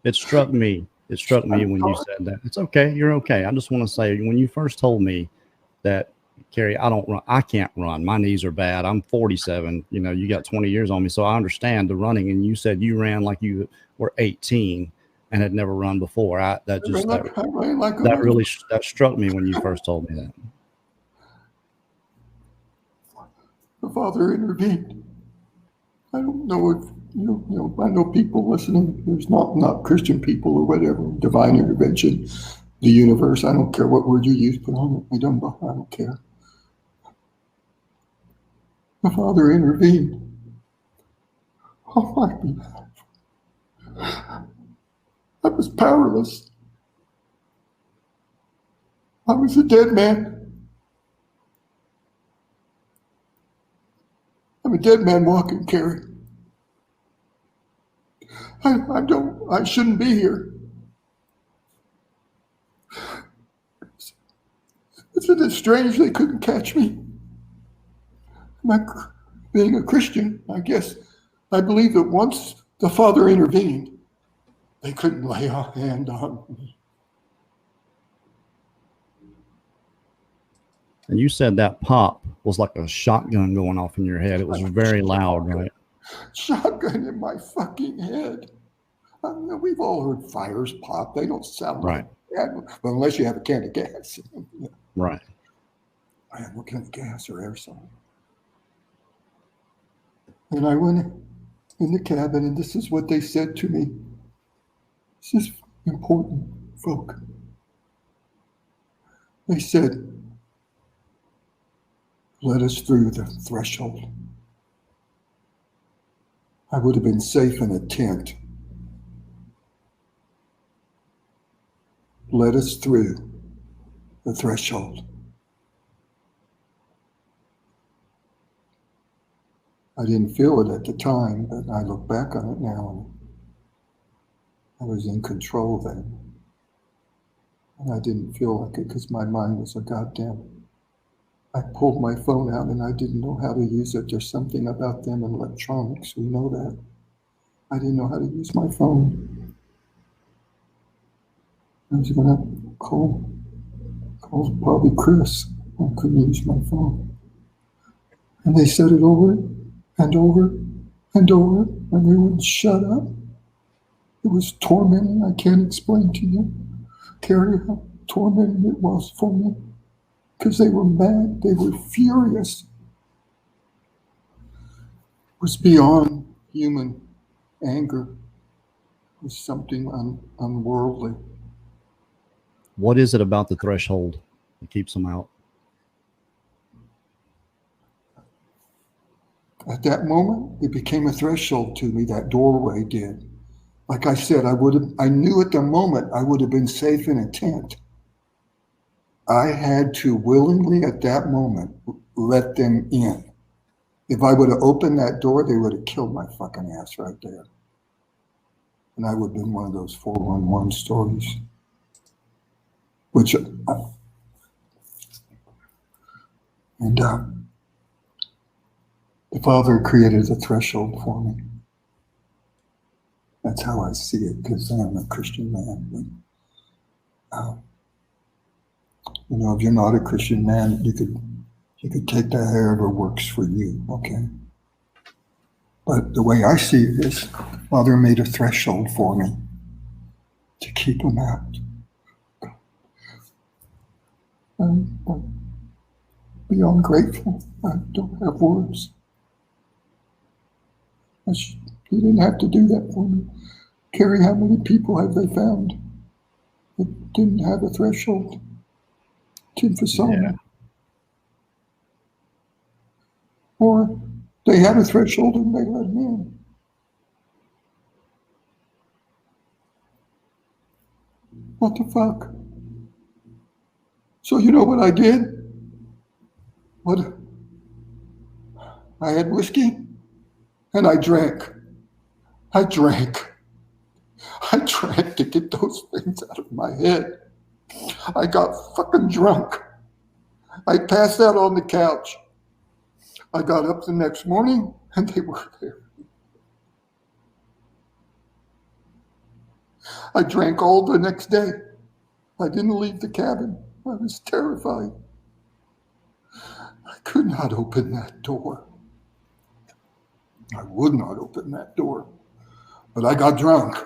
It struck me. It struck me when you said that. It's okay. You're okay. I just want to say, when you first told me that, Carrie, I don't run. I can't run. My knees are bad. I'm 47. You know, you got 20 years on me. So I understand the running. And you said you ran like you were 18 and had never run before. That struck me when you first told me that. The Father intervened. I don't know if you know. I know people listening. There's not Christian people or whatever. Divine intervention, the universe. I don't care what word you use. Put on it. I don't care. The Father intervened on my behalf. I was powerless. I was a dead man. I'm a dead man walking, Carrie. I shouldn't be here. Isn't it strange they couldn't catch me? Being a Christian, I guess, I believe that once the Father intervened, they couldn't lay a hand on me. And you said that pop was like a shotgun going off in your head. It was very loud, right? Shotgun in my fucking head. I mean, we've all heard fires pop. They don't sound right. Like that, well, unless you have a can of gas. Right. I had what kind of gas or aerosol? And I went in the cabin, and this is what they said to me. This is important, folk. They said, let us through the threshold. I would have been safe in a tent. Let us through the threshold. I didn't feel it at the time, but I look back on it now, and I was in control then. And I didn't feel like it because my mind was a goddamn. I pulled my phone out and I didn't know how to use it. There's something about them and electronics. We know that. I didn't know how to use my phone. I was going to call probably Chris. I couldn't use my phone. And they said it over and over and over, and they wouldn't shut up. It was tormenting. I can't explain to you, Carrie, how tormenting it was for me. Because they were mad. They were furious. It was beyond human anger. It was something unworldly. What is it about the threshold that keeps them out? At that moment, it became a threshold to me. That doorway did. Like I said, I knew at the moment I would have been safe in a tent. I had to willingly, at that moment, let them in. If I would have opened that door, they would have killed my fucking ass right there. And I would have been one of those 411 stories. The Father created a threshold for me. That's how I see it, because I'm a Christian man. But, if you're not a Christian man, you could take that however works for you, okay? But the way I see it is, Father made a threshold for me to keep them out. I'm beyond grateful. I don't have words. He didn't have to do that for me. Carrie, how many people have they found that didn't have a threshold to infested? Or they had a threshold and they let them in. What the fuck? So you know what I did? I had whiskey and I drank. I drank to get those things out of my head. I got fucking drunk. I passed out on the couch. I got up the next morning and they were there. I drank all the next day. I didn't leave the cabin. I was terrified. I could not open that door. I would not open that door. But I got drunk.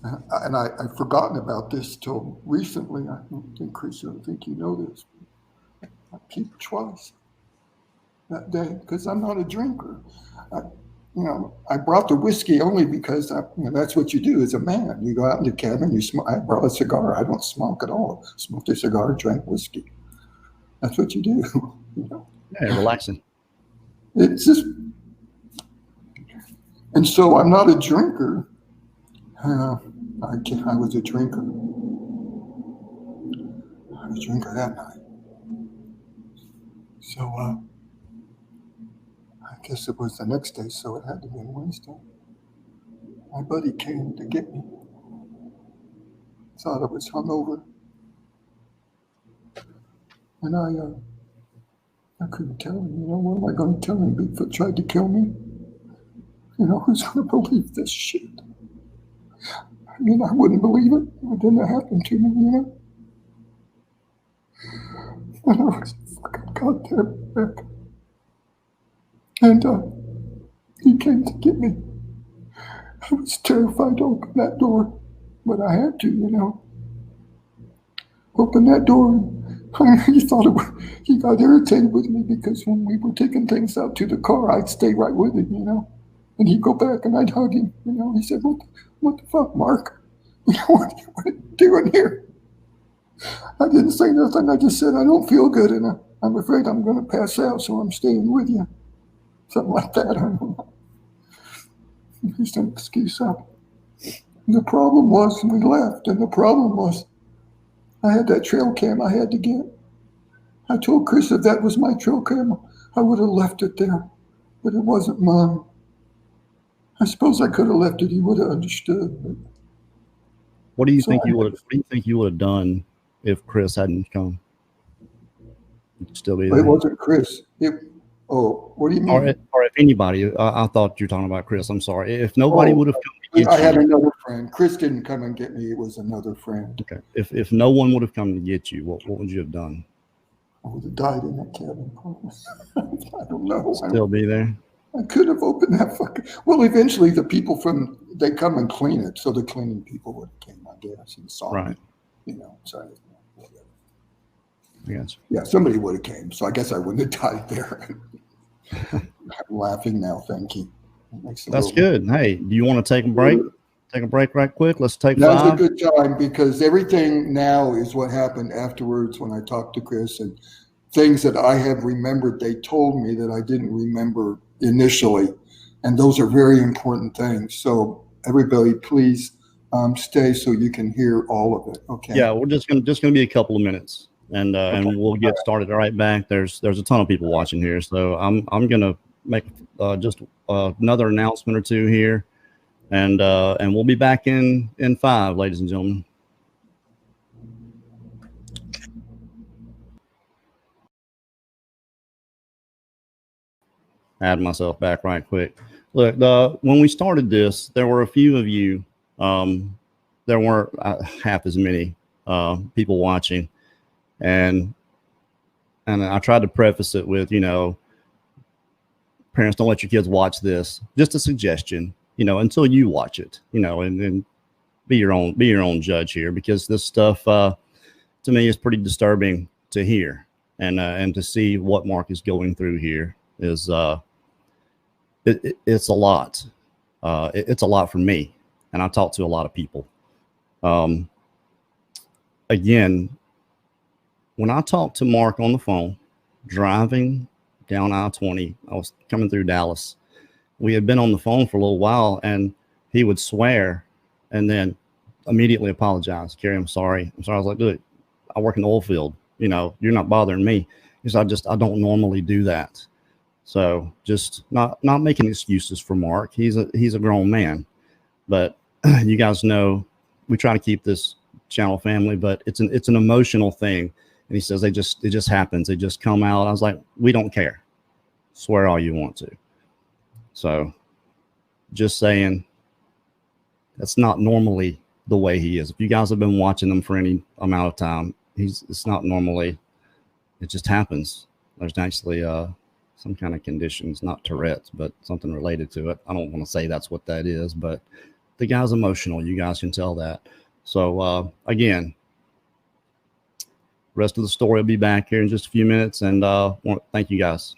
And I've forgotten about this till recently. I don't think, Chris, I don't think you know this. I peed twice that day because I'm not a drinker. I brought the whiskey only because that's what you do as a man. You go out in the cabin, you smoke. I brought a cigar. I don't smoke at all. Smoked a cigar, drank whiskey. That's what you do. Yeah, relaxing. It's just, and so I'm not a drinker. I was a drinker. I was a drinker that night. So I guess it was the next day, so it had to be Wednesday. My buddy came to get me. Thought I was hungover. And I couldn't tell him, what am I going to tell him? Bigfoot tried to kill me? Who's going to believe this shit? I wouldn't believe it if it didn't happen to me, And I was fucking goddamn back. And he came to get me. I was terrified to open that door, but I had to, Open that door. He got irritated with me because when we were taking things out to the car, I'd stay right with him, And he'd go back and I'd hug him, He said, what the fuck, Mark? What are you doing here? I didn't say nothing. I just said, I don't feel good and I'm afraid I'm going to pass out, so I'm staying with you. Something like that. I don't know. Just an excuse up. And the problem was, we left, and the problem was, I had that trail cam I had to get. I told Chris if that was my trail cam, I would have left it there, but it wasn't mine. I suppose I could have left it. He would have understood. But what do you think you would have done if Chris hadn't come? You'd still be there. It wasn't Chris. What do you mean? Or if anybody, I thought you were talking about Chris. I'm sorry. If nobody would have come to get I you. had another friend. Chris didn't come and get me. It was another friend. Okay. If no one would have come to get you, what would you have done? I would have died in that cabin. I don't know. Still be there? I could have opened that fucking. Well, eventually the people they come and clean it. So the cleaning people would have came, I guess, and saw right. me. So whatever. I guess. Yeah, somebody would have came. So I guess I wouldn't have died there. I'm laughing now. Thank you. That's good. Hey, do you want to take a break? Take a break right quick. Let's take Now's 5. a good time because everything now is what happened afterwards when I talked to Chris and things that I have remembered. They told me that I didn't remember initially, and those are very important things. So everybody, please stay so you can hear all of it. Okay. Yeah, we're just gonna be a couple of minutes. and we'll get started right back. There's a ton of people watching here, so I'm gonna make just another announcement or two here, and we'll be back in 5, ladies and gentlemen. Add myself back right quick. Look, when we started this, there were a few of you. There weren't half as many people watching, and I tried to preface it with, parents, don't let your kids watch this. Just a suggestion, until you watch it, and be your own judge here, because this stuff to me is pretty disturbing to hear, and to see what Mark is going through here is it's a lot. It's a lot for me, and I talk to a lot of people. Again, when I talked to Mark on the phone, driving down I-20, I was coming through Dallas. We had been on the phone for a little while, and he would swear and then immediately apologize. Carrie, I'm sorry. I was like, dude, I work in the oil field. You're not bothering me. He said, I don't normally do that. So just not making excuses for Mark. He's a grown man, but you guys know we try to keep this channel family, but it's an emotional thing. And he says it just happens. They just come out. I was like, we don't care. Swear all you want to. So just saying, that's not normally the way he is. If you guys have been watching him for any amount of time, it's not normally. It just happens. There's actually some kind of conditions, not Tourette's, but something related to it. I don't want to say that's what that is, but the guy's emotional. You guys can tell that. So again, rest of the story will be back here in just a few minutes, and thank you guys.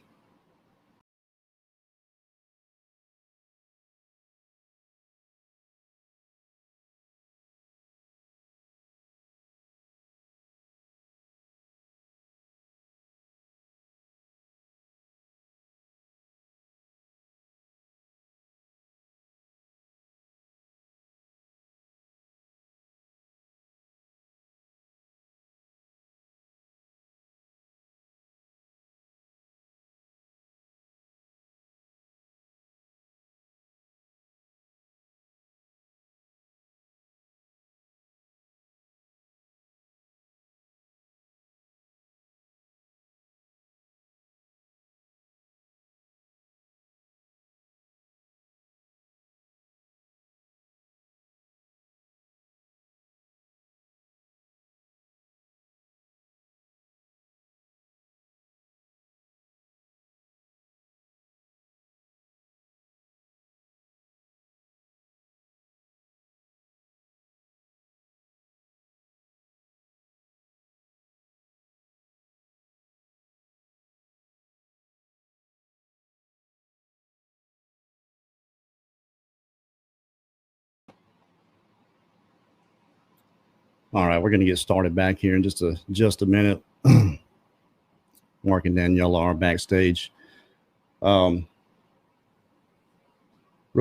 All right, we're going to get started back here in just a minute. Mark and Danielle are backstage. Real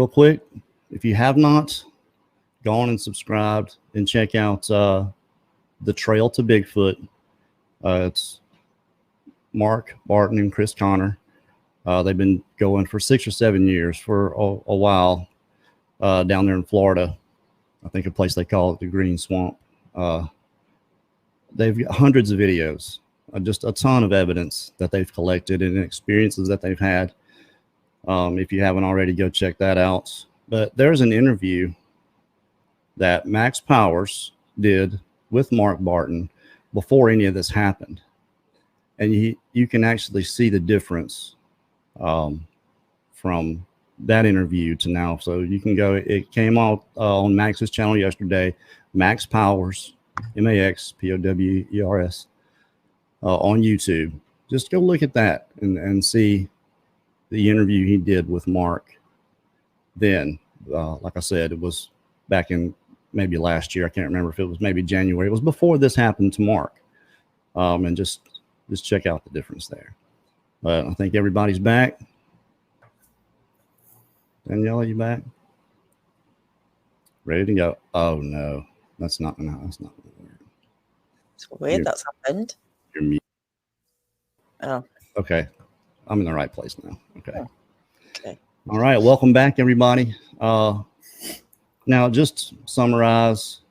quick, if you have not gone and subscribed and check out The Trail to Bigfoot, it's Mark Barton and Chris Connor. They've been going for 6 or 7 years, for a while, down there in Florida. I think a place they call it the Green Swamp. They've got hundreds of videos, just a ton of evidence that they've collected and experiences that they've had. If you haven't already, go check that out. But there's an interview that Max Powers did with Mark Barton before any of this happened. And you can actually see the difference from that interview to now. So you can go, it came out on Max's channel yesterday, Max Powers, MAXPOWERS, on YouTube. Just go look at that and see the interview he did with Mark then. Like I said, it was back in maybe last year. I can't remember if it was maybe January. It was before this happened to Mark. And just check out the difference there. But I think everybody's back. Danielle, are you back? Ready to go? Oh no, that's not gonna work. It's weird that's happened. You're mute. Oh, Okay. I'm in the right place now. Okay. okay. All right. Welcome back, everybody. Now, just summarize.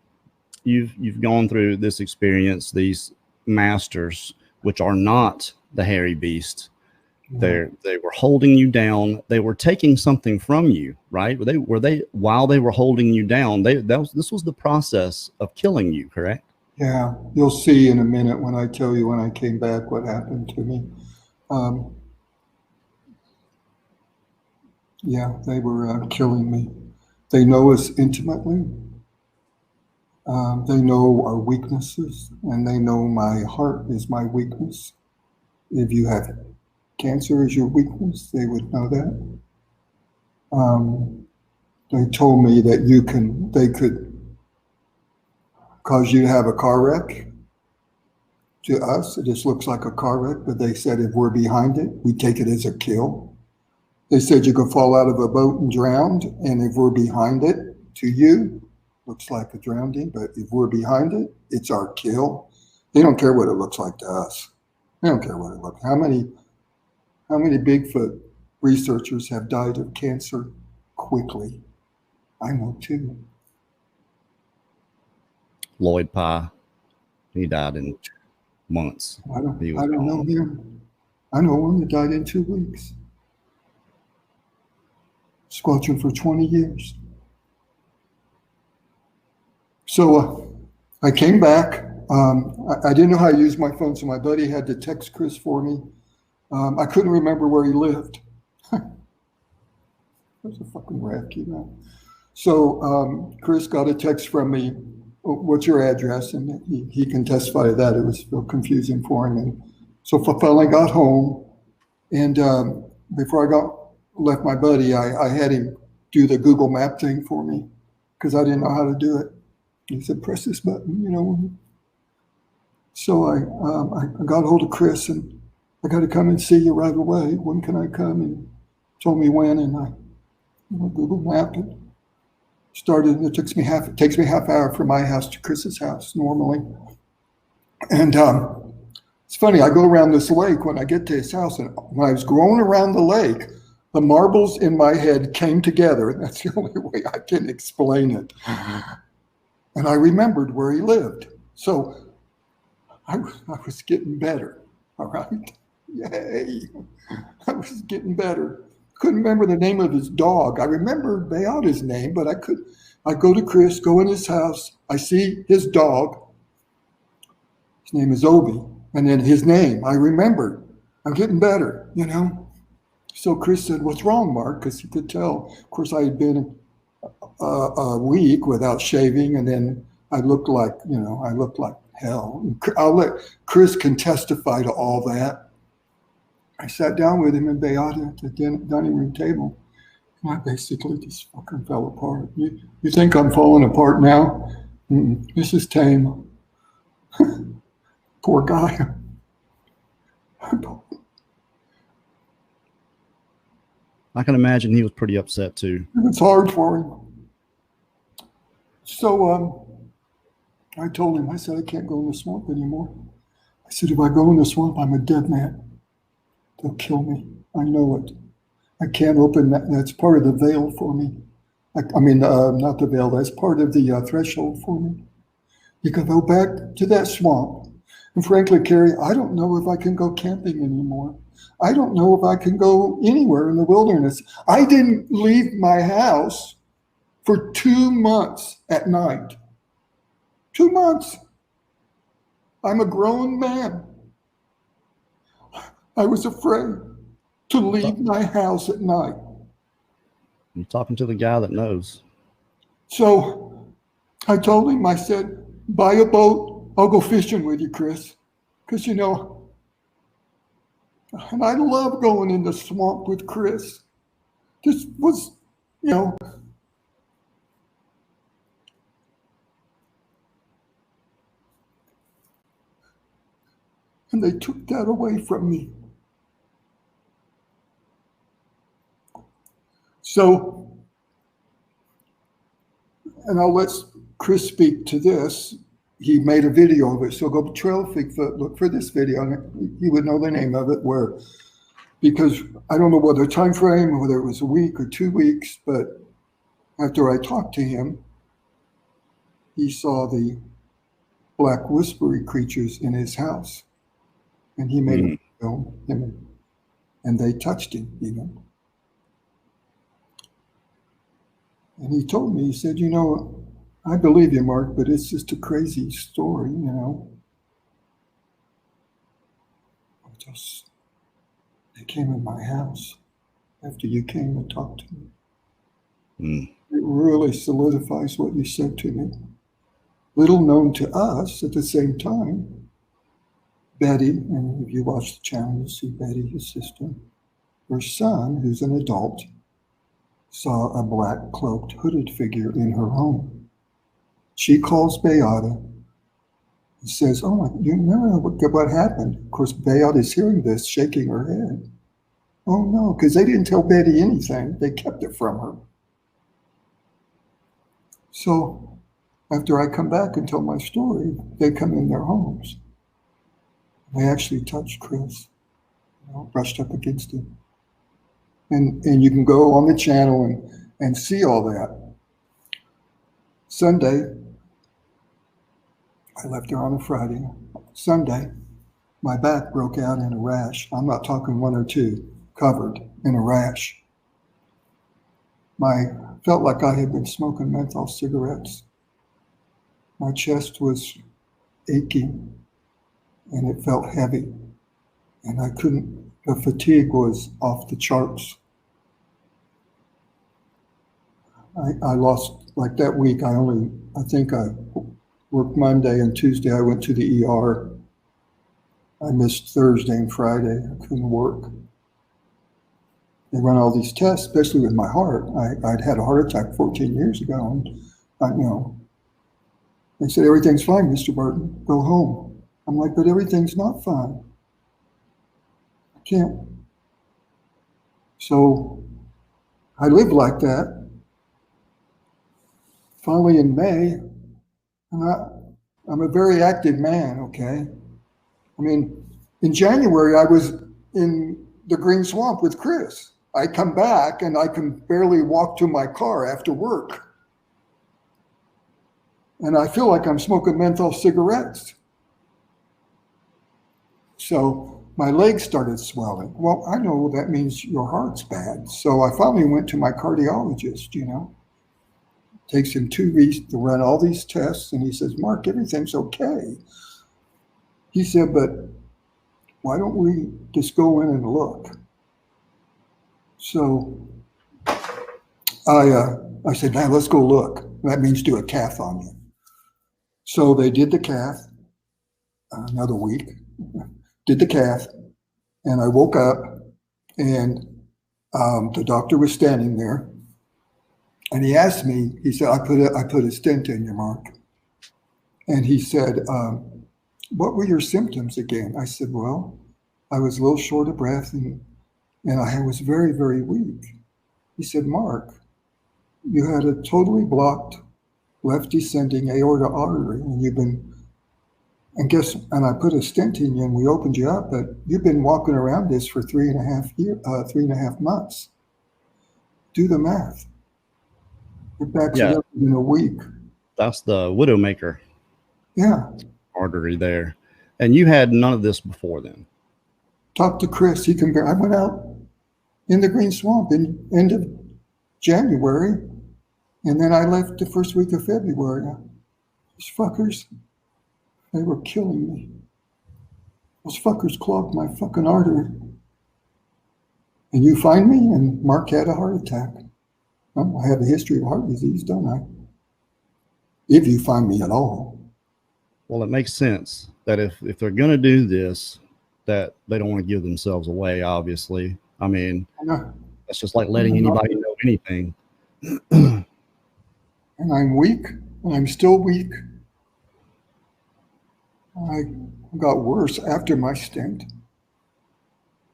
You've gone through this experience, these masters, which are not the hairy beast. They were holding you down. They were taking something from you, right? Were they while they were holding you down? This was the process of killing you, correct? Yeah, you'll see in a minute when I tell you when I came back what happened to me. Yeah, they were killing me. They know us intimately. They know our weaknesses, and they know my heart is my weakness. If you have cancer as your weakness, they would know that. They told me that they could cause you to have a car wreck. To us, it just looks like a car wreck, but they said if we're behind it, we take it as a kill. They said you could fall out of a boat and drown, and if we're behind it, to you, looks like a drowning, but if we're behind it, it's our kill. They don't care what it looks like to us. They don't care what it looks like. How many Bigfoot researchers have died of cancer quickly? I know two. Lloyd Pye, he died in months. I don't know him. I know one that died in 2 weeks. Squelching for 20 years. So I came back. I didn't know how to use my phone, so my buddy had to text Chris for me. I couldn't remember where he lived. That's a fucking wreck, you know. So Chris got a text from me, what's your address? And he can testify to that. It was real confusing for him. And so I finally got home, and before I left my buddy, I had him do the Google Map thing for me because I didn't know how to do it. He said, press this button, you know. So I got hold of Chris, and I got to come and see you right away. When can I come? And told me when, and I Google Map it. Started. It takes me half hour from my house to Chris's house normally. And it's funny. I go around this lake when I get to his house, and when I was going around the lake, the marbles in my head came together. And that's the only way I can explain it. And I remembered where he lived. So I was getting better. All right. Yay. I was getting better. Couldn't remember the name of his dog. I remember Beata's name, but I go to Chris, go in his house. I see his dog. His name is Obi. And then his name, I remembered. I'm getting better, you know. So Chris said, what's wrong, Mark? Because he could tell. Of course, I had been a week without shaving, and then I looked like hell. I'll let Chris can testify to all that. I sat down with him in Beata at the dining room table, and I basically just fucking fell apart. You think I'm falling apart now? This is tame. Poor guy. I can imagine he was pretty upset too. It's hard for him. So I told him, I said, I can't go in the swamp anymore. I said, if I go in the swamp, I'm a dead man. They'll kill me. I know it. I can't open that. That's part of the veil for me. I mean, not the veil. That's part of the threshold for me. You can go back to that swamp. And frankly, Carrie, I don't know if I can go camping anymore. I don't know if I can go anywhere in the wilderness. I didn't leave my house for 2 months at night. 2 months. I'm a grown man. I was afraid to leave my house at night. You're talking to the guy that knows. So I told him, I said, buy a boat. I'll go fishing with you, Chris. Because, you know, and I love going in the swamp with Chris. This was, you know, and they took that away from me. So, and I'll let Chris speak to this. he made a video of it. So go Trail of Bigfoot, look for this video, and he would know the name of it. Because I don't know whether time frame or whether it was a week or 2 weeks, but after I talked to him, he saw the black whispery creatures in his house, and he made a film, and they touched him, And he told me, he said, I believe you, Mark, but it's just a crazy story, They came in my house after you came and talked to me. It really solidifies what you said to me. Little known to us at the same time, Betty, and if you watch the channel, you'll see Betty, his sister, her son, who's an adult, saw a black cloaked hooded figure in her home. She calls Beata and says, oh, you remember what happened? Of course, Beata is hearing this, shaking her head. Oh no, because they didn't tell Betty anything. They kept it from her. So after I come back and tell my story, they come in their homes. They actually touched Chris, brushed up against him. And you can go on the channel and see all that. Sunday, I left there on a Friday. Sunday, my back broke out in a rash. I'm not talking 1 or 2, covered in a rash. Felt like I had been smoking menthol cigarettes. My chest was aching and it felt heavy. And the fatigue was off the charts. I lost, like that week, I think I worked Monday and Tuesday. I went to the ER. I missed Thursday and Friday. I couldn't work. They run all these tests, especially with my heart. I'd had a heart attack 14 years ago. And they said, everything's fine, Mr. Burton, go home. I'm like, but everything's not fine. I can't. So I lived like that. Finally in May, and I'm a very active man, okay? I mean, in January, I was in the Green Swamp with Chris. I come back and I can barely walk to my car after work. And I feel like I'm smoking menthol cigarettes. So my legs started swelling. Well, I know that means your heart's bad. So I finally went to my cardiologist, Takes him 2 weeks to run all these tests. And he says, Mark, everything's okay. He said, but why don't we just go in and look? So I said, now let's go look. That means do a cath on you. So they did the cath, another week, did the cath, and I woke up and the doctor was standing there and he asked me, he said, I put a stent in you, Mark. And he said, what were your symptoms again? I said, well, I was a little short of breath and I was very, very weak. He said, Mark, you had a totally blocked left descending aorta artery and and I put a stent in you and we opened you up, but you've been walking around this for 3.5 months. Do the math. Your back's up in a week. That's the widowmaker. Yeah. Artery there. And you had none of this before then. Talk to Chris. I went out in the Green Swamp in end of January, and then I left the first week of February. Those fuckers, they were killing me. Those fuckers clogged my fucking artery. And you find me, and Mark had a heart attack. I have a history of heart disease, don't I? If you find me at all. Well, it makes sense that if they're going to do this, that they don't want to give themselves away, obviously. I mean, that's just like letting anybody know anything. And I'm weak, and I'm still weak. I got worse after my stint.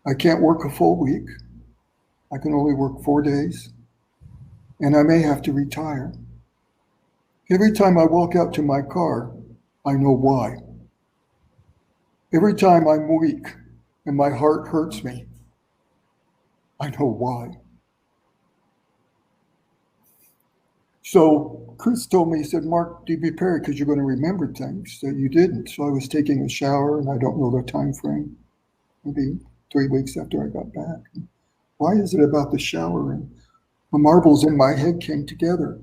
I can't work a full week. I can only work 4 days, and I may have to retire. Every time I walk out to my car, I know why. Every time I'm weak and my heart hurts me, I know why. So Chris told me, he said, Mark, do be prepared because you're going to remember things that you didn't. So I was taking a shower, and I don't know the time frame, maybe 3 weeks after I got back. Why is it about the shower? And the marbles in my head came together.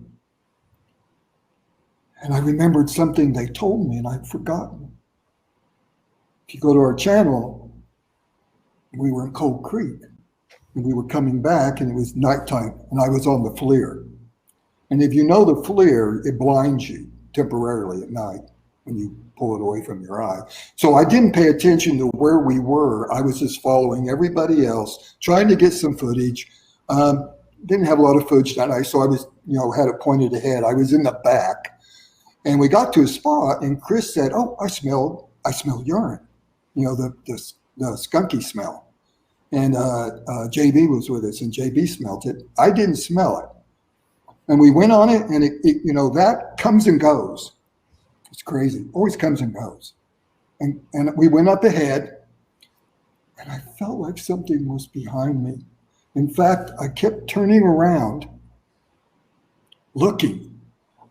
And I remembered something they told me, and I'd forgotten. If you go to our channel, we were in Cold Creek, and we were coming back, and it was nighttime, and I was on the FLIR. And if you know the FLIR, it blinds you temporarily at night when you pull it away from your eye. So I didn't pay attention to where we were. I was just following everybody else, trying to get some footage. Didn't have a lot of footage that night, so I was, had it pointed ahead. I was in the back, and we got to a spot, and Chris said, "Oh, I smell urine, the skunky smell." And JB was with us, and JB smelled it. I didn't smell it. And we went on it, and it that comes and goes. It's crazy. Always comes and goes. And we went up ahead, and I felt like something was behind me. In fact, I kept turning around, looking.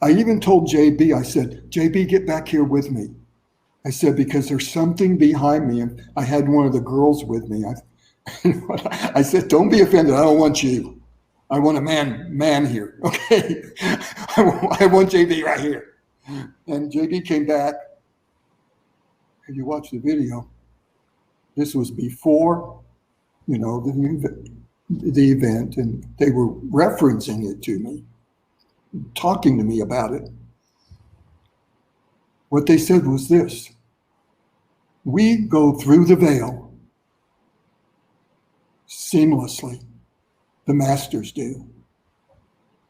I even told JB, I said, JB, get back here with me. I said, because there's something behind me. And I had one of the girls with me. I said, don't be offended. I don't want you. I want a man here, okay? I want JB right here. And JB came back. If you watch the video, this was before, the event, and they were referencing it to me, talking to me about it. What they said was this: we go through the veil seamlessly. The masters do.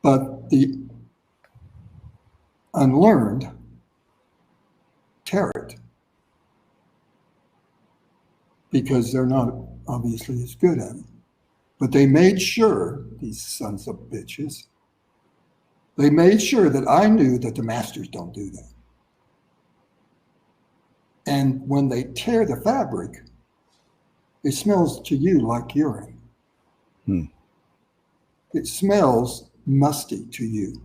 But the unlearned tear it because they're not obviously as good at it. But they made sure, these sons of bitches, they made sure that I knew that the masters don't do that. And when they tear the fabric, it smells to you like urine. It smells musty to you.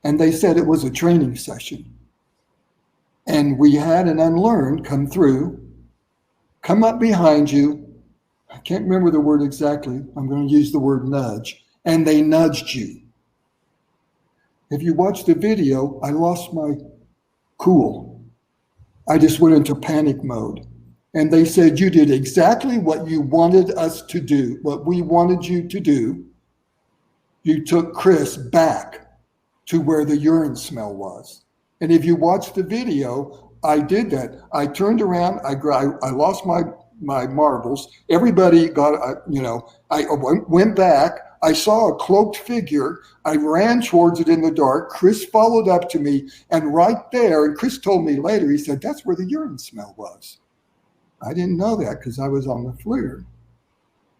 And they said it was a training session. And we had an unlearned come through, come up behind you. I can't remember the word exactly. I'm going to use the word nudge. And they nudged you. If you watch the video, I lost my cool. I just went into panic mode. And they said, you did exactly what you wanted us to do, what we wanted you to do. You took Chris back to where the urine smell was. And if you watch the video, I did that. I turned around, I lost my marbles. Everybody got, I went back. I saw a cloaked figure. I ran towards it in the dark. Chris followed up to me, and right there, and Chris told me later, he said, that's where the urine smell was. I didn't know that because I was on the FLIR.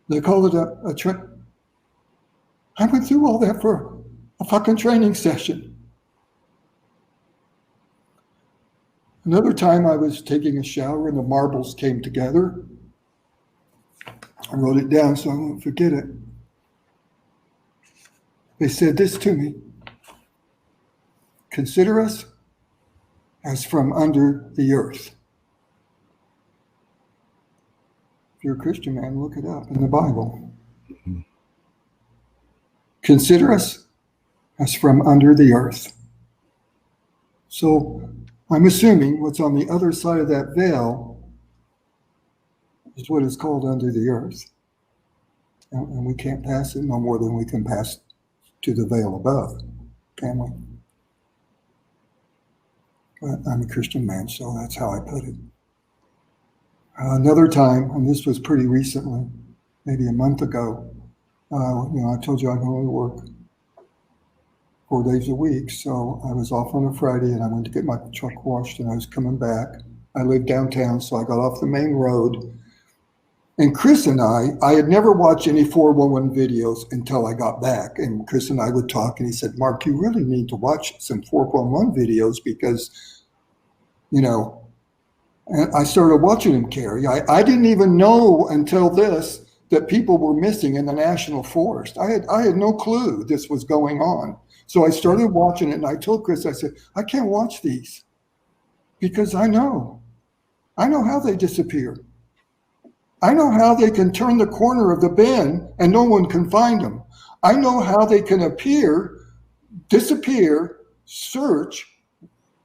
They called it a trip. I went through all that for a fucking training session. Another time I was taking a shower and the marbles came together. I wrote it down so I won't forget it. They said this to me: consider us as from under the earth. If you're a Christian, man, look it up in the Bible. Consider us as from under the earth. So I'm assuming what's on the other side of that veil is what is called under the earth. And we can't pass it no more than we can pass to the veil above, can we? But I'm a Christian man, so that's how I put it. Another time, and this was pretty recently, maybe a month ago, I told you I go to work 4 days a week. So I was off on a Friday and I went to get my truck washed and I was coming back. I live downtown, so I got off the main road. And Chris and I had never watched any 411 videos until I got back. And Chris and I would talk and he said, Mark, you really need to watch some 411 videos because you know. And I started watching them, Carrie. I didn't even know until this that people were missing in the national forest. I had no clue this was going on. So I started watching it, and I told Chris, I said, I can't watch these because I know how they disappear. I know how they can turn the corner of the bend and no one can find them. I know how they can appear, disappear, search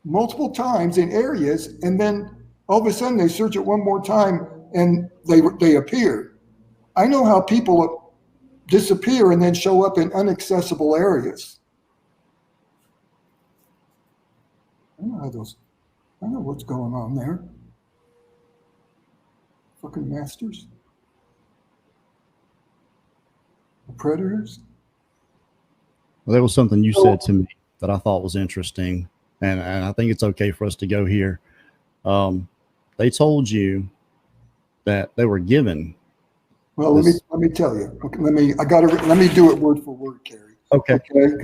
multiple times in areas, and then all of a sudden they search it one more time and they appear. I know how people disappear and then show up in inaccessible areas. I know what's going on there. Fucking masters. The predators. Well, there was something you said to me that I thought was interesting, and I think it's okay for us to go here. They told you that they were given. Well, let me tell you. Okay, let me do it word for word, Carrie. Okay. Okay,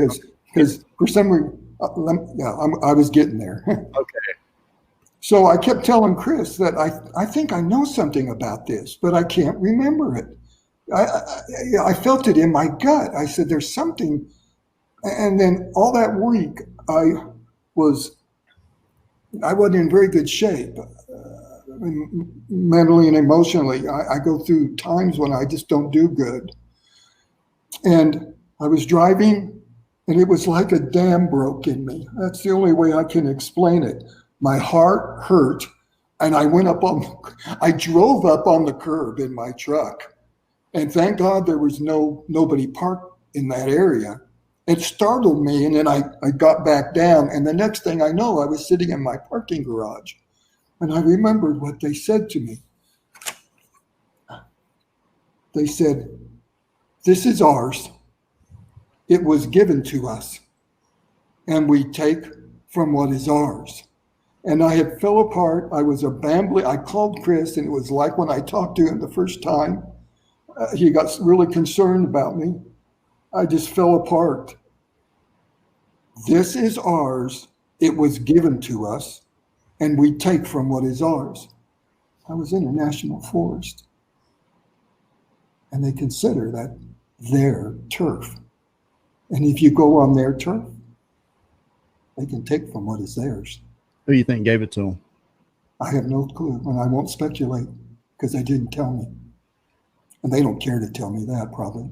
because for some reason, I was getting there. Okay. So I kept telling Chris that I think I know something about this, but I can't remember it. I felt it in my gut. I said, there's something. And then all that week, I wasn't in very good shape, mentally and emotionally. I go through times when I just don't do good. And I was driving, and it was like a dam broke in me. That's the only way I can explain it. My heart hurt, and I drove up on the curb in my truck. And thank God there was nobody parked in that area. It startled me, and then I got back down, and the next thing I know, I was sitting in my parking garage, and I remembered what they said to me. They said, "This is ours. It was given to us, and we take from what is ours." And I had fell apart. I was I called Chris, and it was like when I talked to him the first time. He got really concerned about me. I just fell apart. This is ours. It was given to us, and we take from what is ours. I was in a national forest, and they consider that their turf. And if you go on their turf, they can take from what is theirs. Who do you think gave it to them? I have no clue, and I won't speculate because they didn't tell me. And they don't care to tell me that, probably.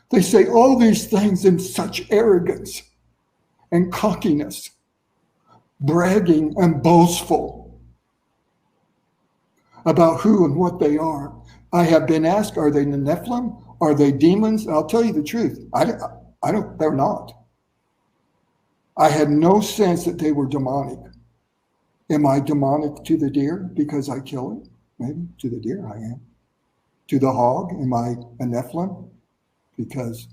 They say all these things in such arrogance and cockiness, bragging and boastful about who and what they are. I have been asked, are they the Nephilim? Are they demons? And I'll tell you the truth. They're not. I had no sense that they were demonic. Am I demonic to the deer because I kill it? Maybe to the deer I am. To the hog, am I a Nephilim? Because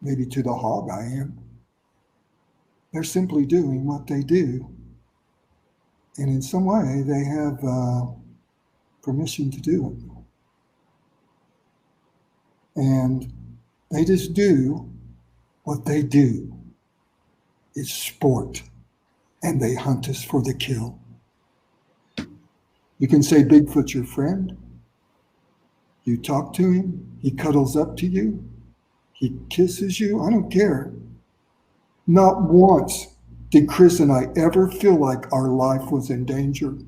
maybe to the hog I am. They're simply doing what they do. And in some way, they have permission to do it. And they just do what they do. It's sport. And they hunt us for the kill. You can say Bigfoot's your friend. You talk to him. He cuddles up to you. He kisses you. I don't care. Not once did Chris and I ever feel like our life was in danger.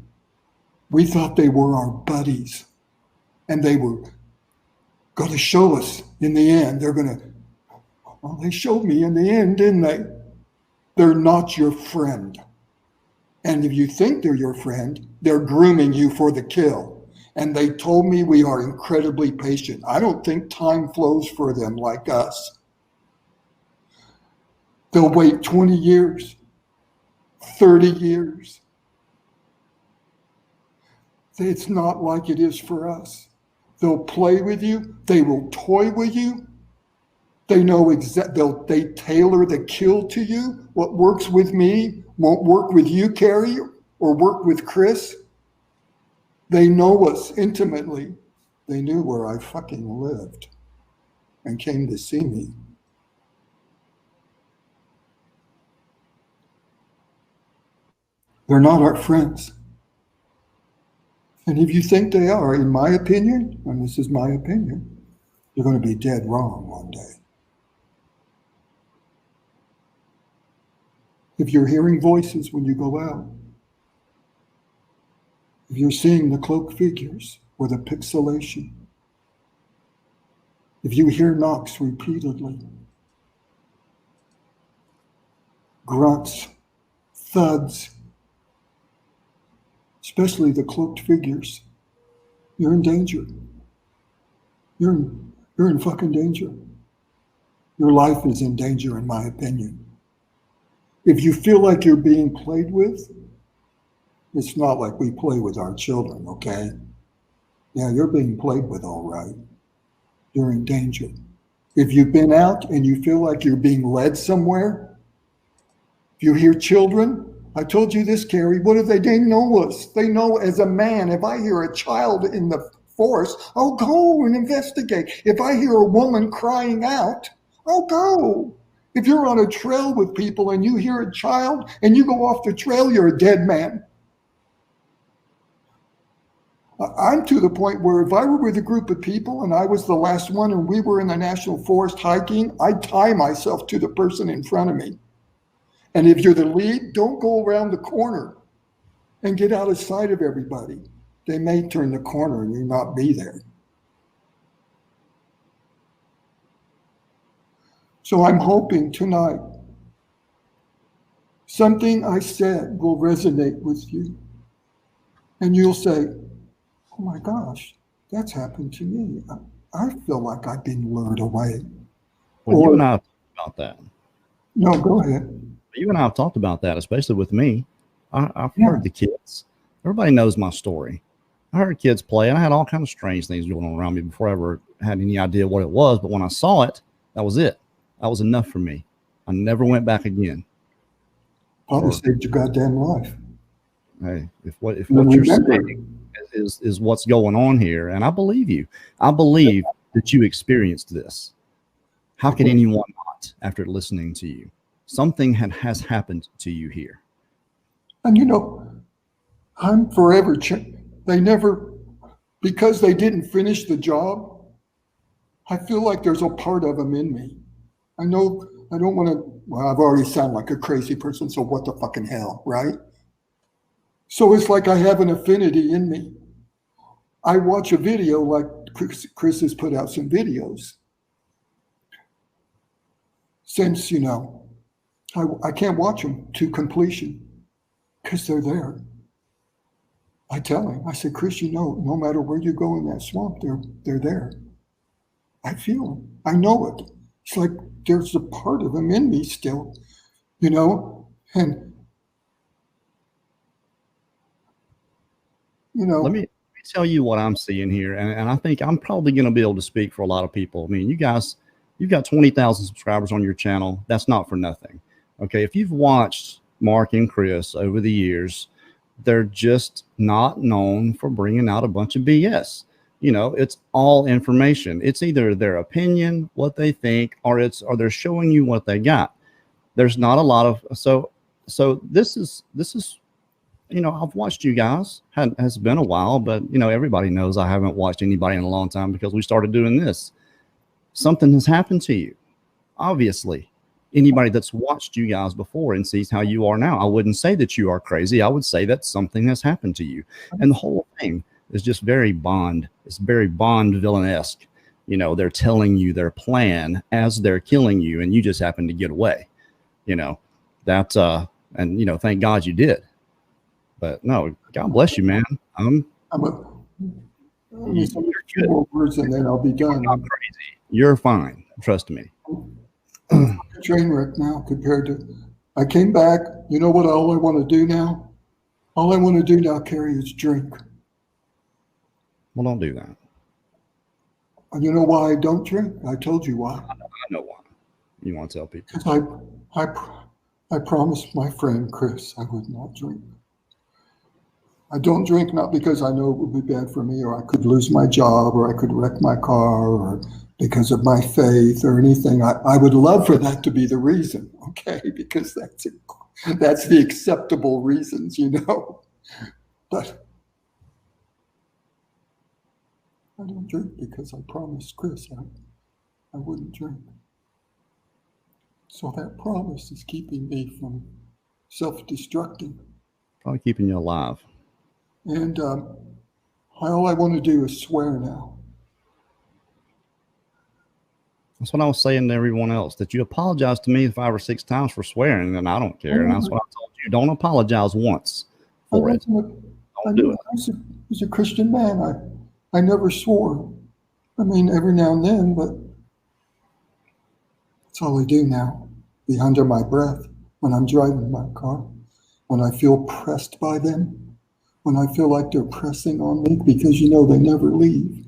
We thought they were our buddies. And they were going to show us in the end. Well, they showed me in the end, didn't they? They're not your friend. And if you think they're your friend, they're grooming you for the kill. And they told me we are incredibly patient. I don't think time flows for them like us. They'll wait 20 years, 30 years. It's not like it is for us. They'll play with you. They will toy with you. They know they tailor the kill to you. What works with me won't work with you, Carrie, or work with Chris. They know us intimately. They knew where I fucking lived and came to see me. They're not our friends. And if you think they are, in my opinion, and this is my opinion, you're going to be dead wrong one day. If you're hearing voices when you go out, if you're seeing the cloaked figures or the pixelation, if you hear knocks repeatedly, grunts, thuds, especially the cloaked figures, you're in danger. You're in fucking danger. Your life is in danger, in my opinion. If you feel like you're being played with, it's not like we play with our children, okay? Yeah, you're being played with, all right. You're in danger. If you've been out and you feel like you're being led somewhere, if you hear children, I told you this, Carrie, what if they know us? They know as a man, if I hear a child in the forest, I'll go and investigate. If I hear a woman crying out, I'll go. If you're on a trail with people and you hear a child and you go off the trail, you're a dead man. I'm to the point where if I were with a group of people and I was the last one and we were in the national forest hiking, I'd tie myself to the person in front of me. And if you're the lead, don't go around the corner and get out of sight of everybody. They may turn the corner and you not be there. So I'm hoping tonight something I said will resonate with you. And you'll say, oh my gosh, that's happened to me. I feel like I've been lured away. Well, you and I have talked about that. No, go ahead. You and I have talked about that, especially with me. I've heard the kids. Everybody knows my story. I heard kids play, and I had all kinds of strange things going on around me before I ever had any idea what it was. But when I saw it, that was it. That was enough for me. I never went back again. Probably saved your goddamn life. Hey, if what you're saying is what's going on here, and I believe you. I believe that you experienced this. How could anyone not after listening to you? Something has happened to you here. And you know, I'm forever they never, because they didn't finish the job, I feel like there's a part of them in me. I know I don't want to, well, I've already sounded like a crazy person, so what the fucking hell, right? So it's like I have an affinity in me. I watch a video like Chris has put out some videos. Since, you know, I can't watch them to completion because they're there. I tell him, I said, Chris, you know, no matter where you go in that swamp, they're there. I feel them. I know it. It's like there's a part of them in me still, you know, and, you know. Let me tell you what I'm seeing here. And I think I'm probably going to be able to speak for a lot of people. I mean, you guys, you've got 20,000 subscribers on your channel. That's not for nothing. Okay. If you've watched Mark and Chris over the years, they're just not known for bringing out a bunch of BS. You know, it's all information. It's either their opinion, what they think, or they're showing you what they got. There's not a lot of, so this is, you know, I've watched you guys. Has been a while, but you know, everybody knows I haven't watched anybody in a long time because we started doing this. Something has happened to you. Obviously, anybody that's watched you guys before and sees how you are now, I wouldn't say that you are crazy. I would say that something has happened to you. And the whole thing is just very Bond. It's very Bond villain-esque. You know, they're telling you their plan as they're killing you, and you just happen to get away. You know, that's and you know, thank God you did. But no, God bless you, man. You're good. Words and then I'll be done. You're not crazy. You're fine. Trust me. A train wreck now compared to, I came back. You know what? All I want to do now? All I want to do now, Carrie, is drink. Well, don't do that. And you know why I don't drink? I told you why. I know why. You want to tell people? Because I promised my friend Chris I would not drink. I don't drink not because I know it would be bad for me, or I could lose my job, or I could wreck my car, or because of my faith or anything. I would love for that to be the reason, okay? Because That's the acceptable reasons, you know. But I don't drink because I promised Chris I wouldn't drink. So that promise is keeping me from self-destructing. Probably keeping you alive. And all I want to do is swear now. That's what I was saying to everyone else, that you apologize to me 5 or 6 times for swearing, and I don't care. And that's what I told you. Don't apologize once for it. Don't do it. I was a Christian man. I never swore. I mean, every now and then, but that's all I do now. Be under my breath when I'm driving my car, when I feel pressed by them, when I feel like they're pressing on me, because you know they never leave.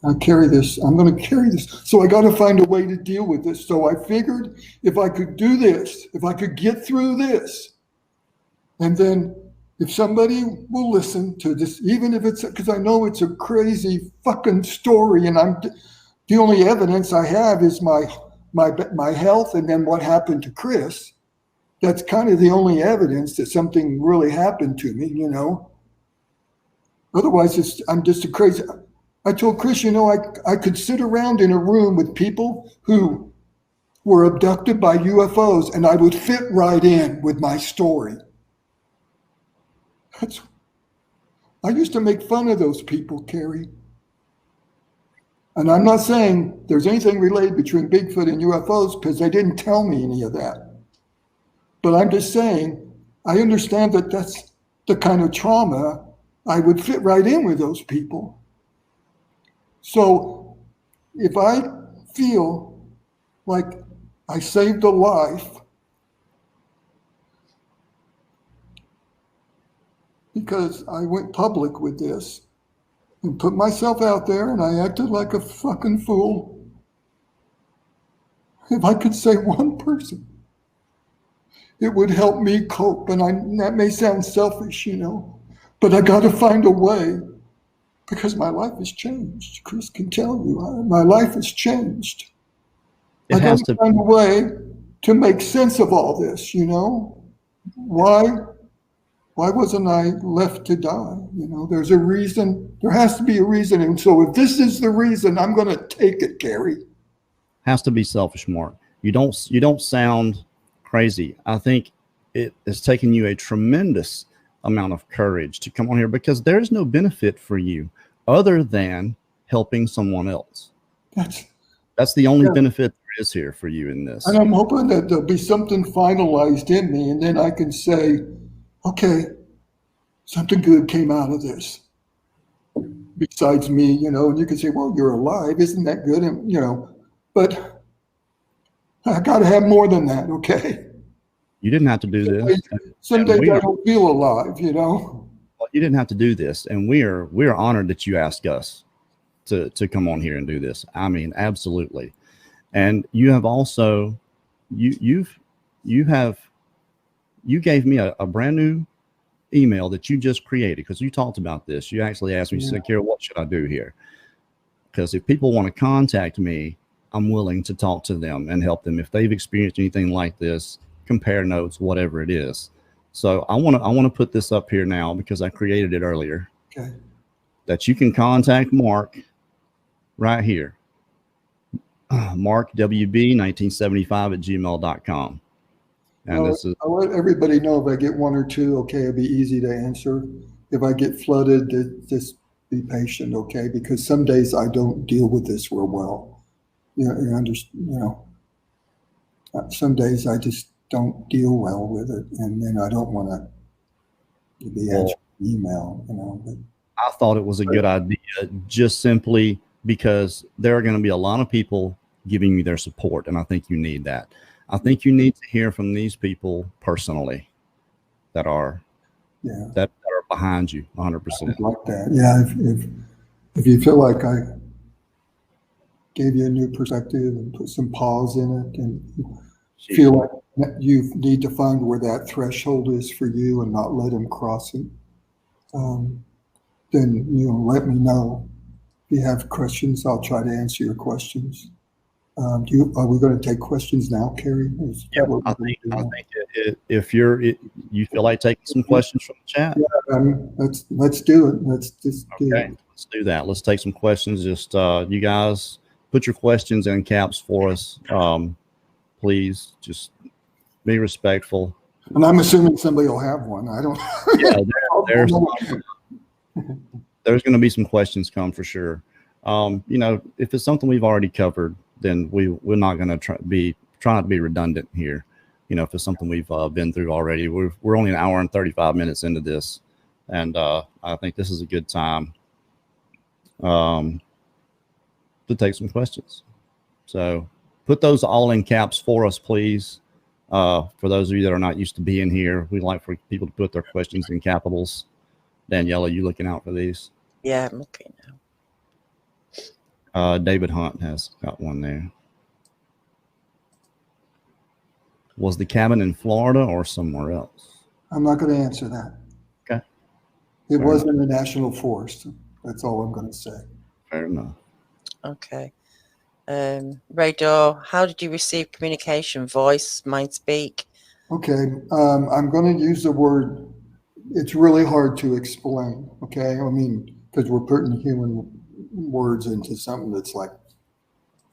I carry this. I'm going to carry this. So I got to find a way to deal with this. So I figured if I could do this, if I could get through this, and then if somebody will listen to this, even if it's, because I know it's a crazy fucking story, and the only evidence I have is my health, and then what happened to Chris. That's kind of the only evidence that something really happened to me, you know. Otherwise, I'm just a crazy. I told Chris, you know, I could sit around in a room with people who were abducted by UFOs, and I would fit right in with my story. I used to make fun of those people, Carrie. And I'm not saying there's anything related between Bigfoot and UFOs, because they didn't tell me any of that. But I'm just saying, I understand that that's the kind of trauma. I would fit right in with those people. So if I feel like I saved a life because I went public with this and put myself out there and I acted like a fucking fool, if I could say one person, it would help me cope. And that may sound selfish, you know, but I got to find a way. Because my life has changed. Chris can tell you, my life has changed. I got to find a way to make sense of all this, you know? Why wasn't I left to die? You know, there's a reason. There has to be a reason. And so if this is the reason, I'm going to take it, Gary. Has to be selfish, Mark. You don't sound crazy. I think it has taken you a tremendous amount of courage to come on here, because there's no benefit for you other than helping someone else. That's the only benefit there is here for you in this. And I'm hoping that there'll be something finalized in me, and then I can say, okay, something good came out of this besides me, you know. And you can say, well, you're alive, isn't that good? And you know, but I got to have more than that. Okay. You didn't have to do this. Some days I don't feel alive, you know. Well, you didn't have to do this, and we are honored that you asked us to come on here and do this. I mean, absolutely. And you have also you gave me a brand new email that you just created, because you talked about this. You actually asked me, you said, Carol, what should I do here? Because if people want to contact me, I'm willing to talk to them and help them if they've experienced anything like this. Compare notes, whatever it is. So I want to put this up here now, because I created it earlier. Okay. That you can contact Mark right here. markwb1975@gmail.com. And this is. I'll let everybody know if I get one or two. Okay, it'll be easy to answer. If I get flooded, just be patient. Okay, because some days I don't deal with this real well. Some days I just don't deal well with it, and then I don't want to be answering email, you know. But I thought it was a good idea, just simply because there are going to be a lot of people giving you their support, and I think you need that. I think you need to hear from these people personally that are behind you 100%. Like that, yeah. If you feel like I gave you a new perspective and put some pause in it, and feel like you need to find where that threshold is for you and not let him cross it, then let me know. If you have questions, I'll try to answer your questions. Are we going to take questions now, Carrie? Yeah, I think if you feel like taking some questions from the chat. Yeah, let's do it. Let's just do Okay, it. let's do that. Let's take some questions. Just you guys put your questions in caps for us. Please just be respectful. And I'm assuming somebody will have one. I don't. Yeah, there's going to be some questions come for sure. If it's something we've already covered, then we're not going to try not to be redundant here. If it's something we've been through already, we're only an hour and 35 minutes into this, and I think this is a good time to take some questions. So put those all in caps for us, please. For those of you that are not used to being here, we like for people to put their questions in capitals. Danielle, are you looking out for these? Yeah, I'm looking now. David Hunt has got one there. Was the cabin in Florida or somewhere else? I'm not going to answer that. Okay. It wasn't a national forest. That's all I'm going to say. Fair enough. Okay. Radar, how did you receive communication? Voice, mindspeak? Okay. I'm going to use the word. It's really hard to explain. Okay. I mean, because we're putting human words into something that's like,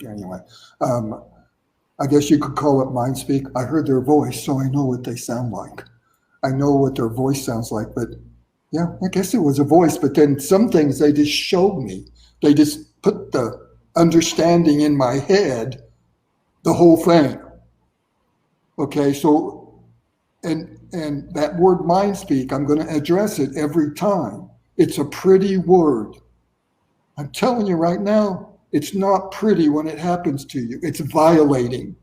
anyway. I guess you could call it mindspeak. I heard their voice, so I know what they sound like. I know what their voice sounds like, but yeah, I guess it was a voice. But then some things they just showed me. They just put the understanding in my head, the whole thing. Okay, so and that word mindspeak, I'm going to address it every time. It's a pretty word. I'm telling you right now, it's not pretty when it happens to you. It's violating.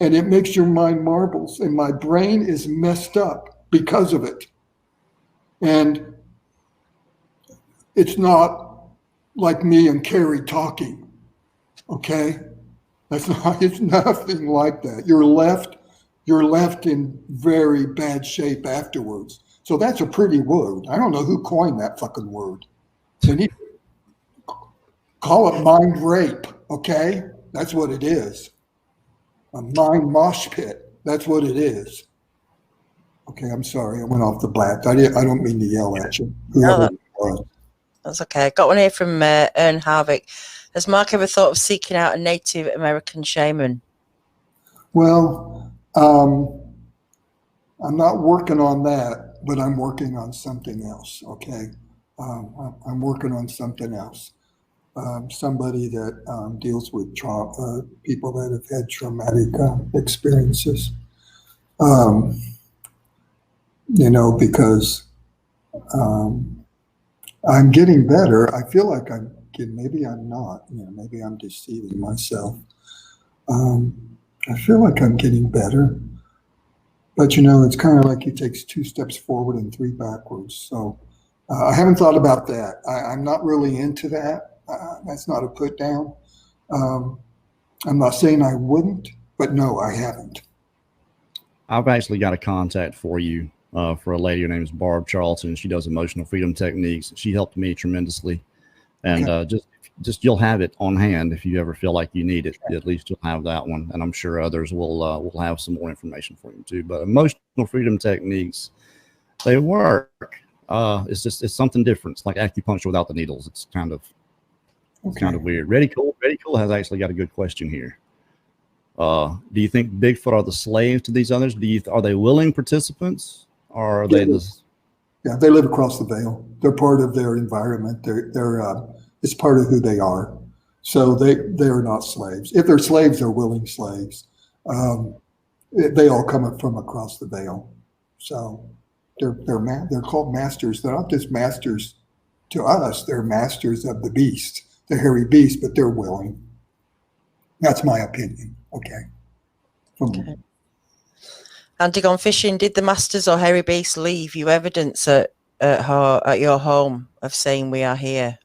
And it makes your mind marbles. And my brain is messed up because of it. And it's not like me and Carrie talking. Okay? It's nothing like that. You're left in very bad shape afterwards. So that's a pretty word. I don't know who coined that fucking word. They need call it mind rape, okay? That's what it is. A mind mosh pit. That's what it is. Okay, I'm sorry. I went off the black. I don't mean to yell at you. Whoever it was. That's okay. Got one here from Ern Harvick. Has Mark ever thought of seeking out a Native American shaman? Well, I'm not working on that, but I'm working on something else, okay? I'm working on something else. Somebody that deals with people that have had traumatic experiences. Because I'm getting better. I feel like maybe I'm not, maybe I'm deceiving myself. I feel like I'm getting better. But, it's kind of like it takes 2 steps forward and 3 backwards. So I haven't thought about that. I'm not really into that. That's not a put down. I'm not saying I wouldn't, but no, I haven't. I've actually got a contact for you for a lady. Her name is Barb Charlton. She does emotional freedom techniques. She helped me tremendously. And Okay. Just you'll have it on hand if you ever feel like you need it. At least you'll have that one. And I'm sure others will have some more information for you too. But emotional freedom techniques, they work. It's something different. It's like acupuncture without the needles. It's kind of weird. Ready Cool has actually got a good question here. Do you think Bigfoot are the slaves to these others? Are they willing participants, or are they the? Yeah, they live across the veil. They're part of their environment. It's part of who they are. So they are not slaves. If they're slaves, they're willing slaves. They all come from across the veil. So they're called masters. They're not just masters to us. They're masters of the beast, the hairy beast, but they're willing. That's my opinion. Okay. Okay. Andy gone fishing. Did the masters or hairy beasts leave you evidence at your home of saying we are here?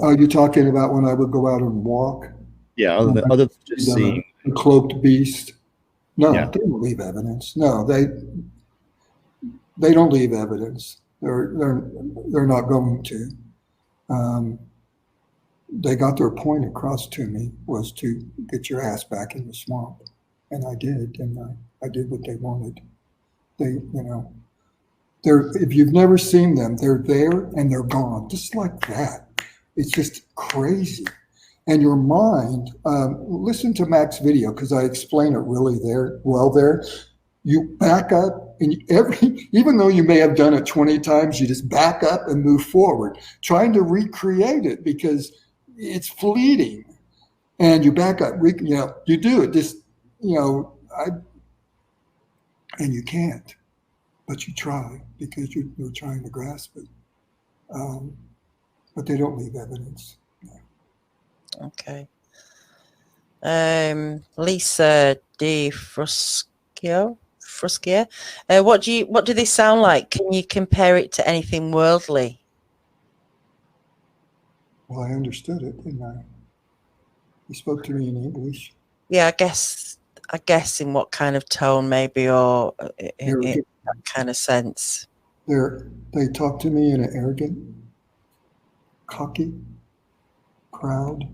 Are you talking about when I would go out and walk? Yeah, other than just seeing a cloaked beast. No, Yeah. They don't leave evidence. No, they don't leave evidence. They're not going to. they got their point across to me, was to get your ass back in the swamp. And I did, and I did what they wanted. They, if you've never seen them, they're there and they're gone, just like that. It's just crazy. And your mind, listen to Mac's video, because I explain it really well there. You back up, and even though you may have done it 20 times, you just back up and move forward, trying to recreate it because it's fleeting. And you back up, you do it, just, and you can't, but you try because you're trying to grasp it. But they don't leave evidence. Okay. Lisa D. Fruscia. What do they sound like? Can you compare it to anything worldly? Well, I understood it, didn't I? You spoke to me in English. Yeah, I guess in what kind of tone, maybe, or in that kind of sense. They talk to me in an arrogant, cocky, proud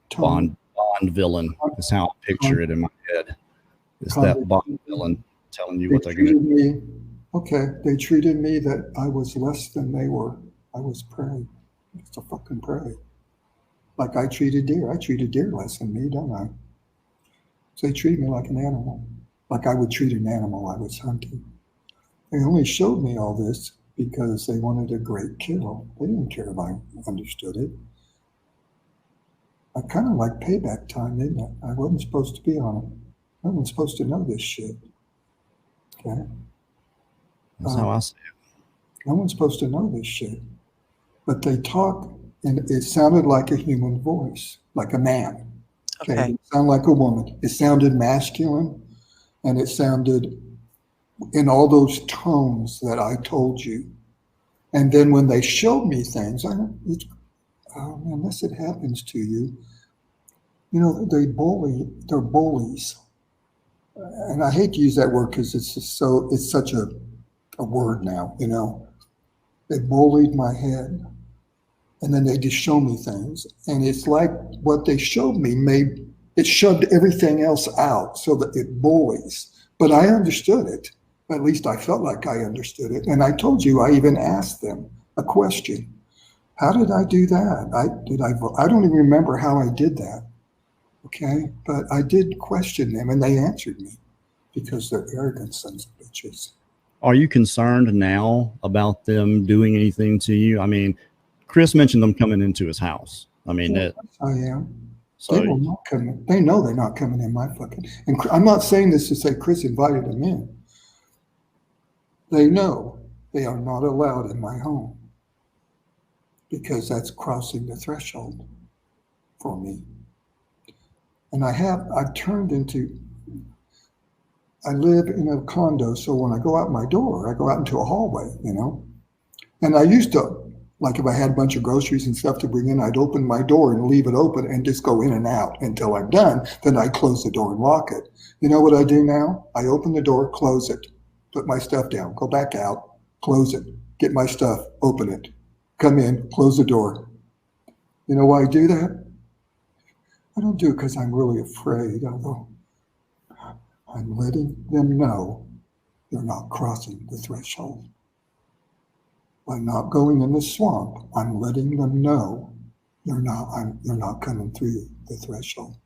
tone. Bond villain is how I picture it in my head. It's that Bond villain telling you what they're going to do. Okay, they treated me that I was less than they were. I was prey. It's a fucking prey. Like I treated deer. I treated deer less than me, don't I? So they treated me like an animal. Like I would treat an animal I was hunting. They only showed me all this because they wanted a great kill. They didn't care if I understood it. I kind of like payback time, didn't it? I wasn't supposed to be on it. I wasn't supposed to know this shit. Okay? That's how I see it. No one's supposed to know this shit. But they talk, and it sounded like a human voice, like a man. Okay. It didn't sound like a woman. It sounded masculine, and it sounded in all those tones that I told you. And then when they showed me things, unless it happens to you, they're bullies. And I hate to use that word because it's such a word now, They bullied my head, and then they just show me things. And it's like what they showed me it shoved everything else out so that it bullies. But I understood it. At least I felt like I understood it. And I told you, I even asked them a question. How did I do that? I don't even remember how I did that. Okay, but I did question them, and they answered me because they're arrogant sons of bitches. Are you concerned now about them doing anything to you? I mean, Chris mentioned them coming into his house. I mean, I am. So they will not come in. They know they're not coming in my fucking. And I'm not saying this to say Chris invited them in. They know they are not allowed in my home because that's crossing the threshold for me. And I've turned into, I live in a condo, so when I go out my door, I go out into a hallway, And I used to, like if I had a bunch of groceries and stuff to bring in, I'd open my door and leave it open and just go in and out until I'm done. Then I close the door and lock it. You know what I do now? I open the door, close it, put my stuff down, go back out, close it, get my stuff, open it, come in, close the door. You know why I do that? I don't do it because I'm really afraid, although I'm letting them know they're not crossing the threshold. By not going in the swamp, I'm letting them know you're not coming through the threshold.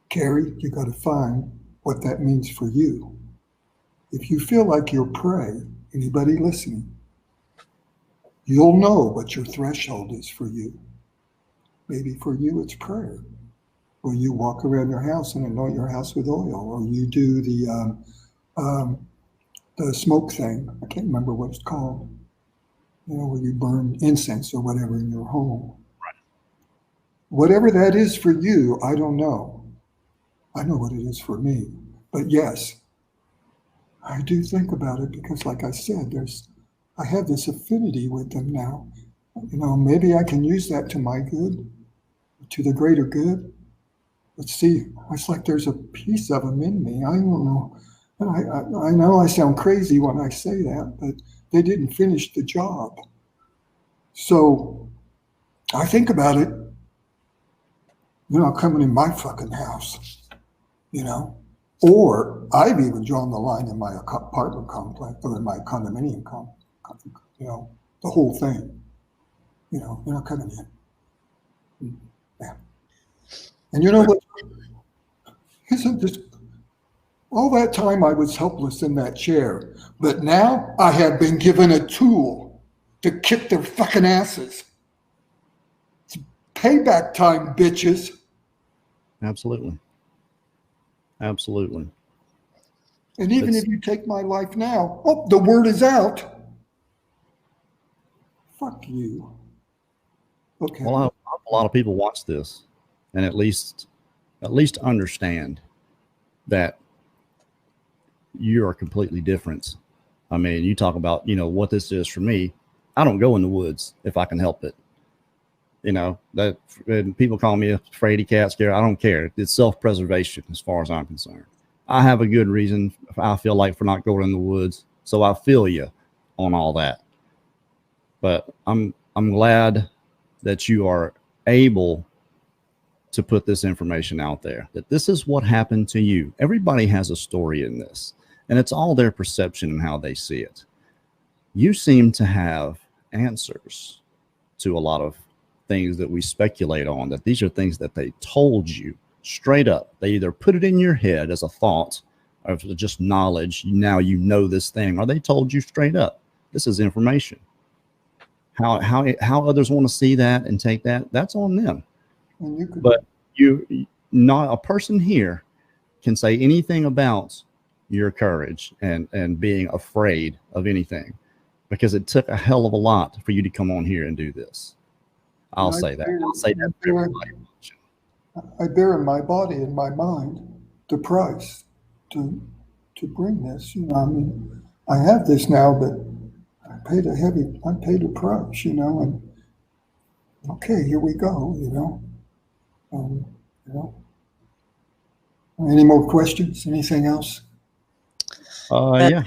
Carrie, you got to find what that means for you. If you feel like you're prey, anybody listening, you'll know what your threshold is for you. Maybe for you it's prayer. Or you walk around your house and anoint your house with oil, or you do the smoke thing. I can't remember what it's called. Where you burn incense or whatever in your home. Right. Whatever that is for you, I don't know. I know what it is for me. But yes, I do think about it because, like I said, I have this affinity with them now. Maybe I can use that to my good, to the greater good. Let's see, it's like there's a piece of them in me. I don't know. I know I sound crazy when I say that, but they didn't finish the job. So I think about it, You're not coming in my fucking house, you know? Or I've even drawn the line in my apartment complex or in my condominium you know, the whole thing. You know, you're not coming in. Yeah. And you know what? Isn't this all that time I was helpless in that chair, but now I have been given a tool to kick their fucking asses. It's payback time, bitches. Absolutely. Absolutely. And even if you take my life now, oh, the word is out. Fuck you. Okay. Well, I hope a lot of people watch this and at least understand that you are completely different. I mean, you talk about, you know, what this is for me. I don't go in the woods if I can help it. You know, that people call me a fraidy cat scare. I don't care. It's self-preservation as far as I'm concerned. I have a good reason, I feel like, for not going in the woods. So I feel you on all that. But I'm glad that you are able to put this information out there, that this is what happened to you. Everybody has a story in this, and it's all their perception and how they see it. You seem to have answers to a lot of things that we speculate on, that these are things that they told you straight up. They either put it in your head as a thought or just knowledge. Now you know this thing, or they told you straight up. This is information. How others want to see that and take that, that's on them. But not a person here can say anything about your courage and being afraid of anything, because it took a hell of a lot for you to come on here and do this. I'll say that. I'll say that for everybody watching. I bear in my body and my mind the price to bring this. You know, I mean, I have this now, but I paid a price, you know, and okay, here we go, you know. You know. Any more questions? Anything else? Yeah.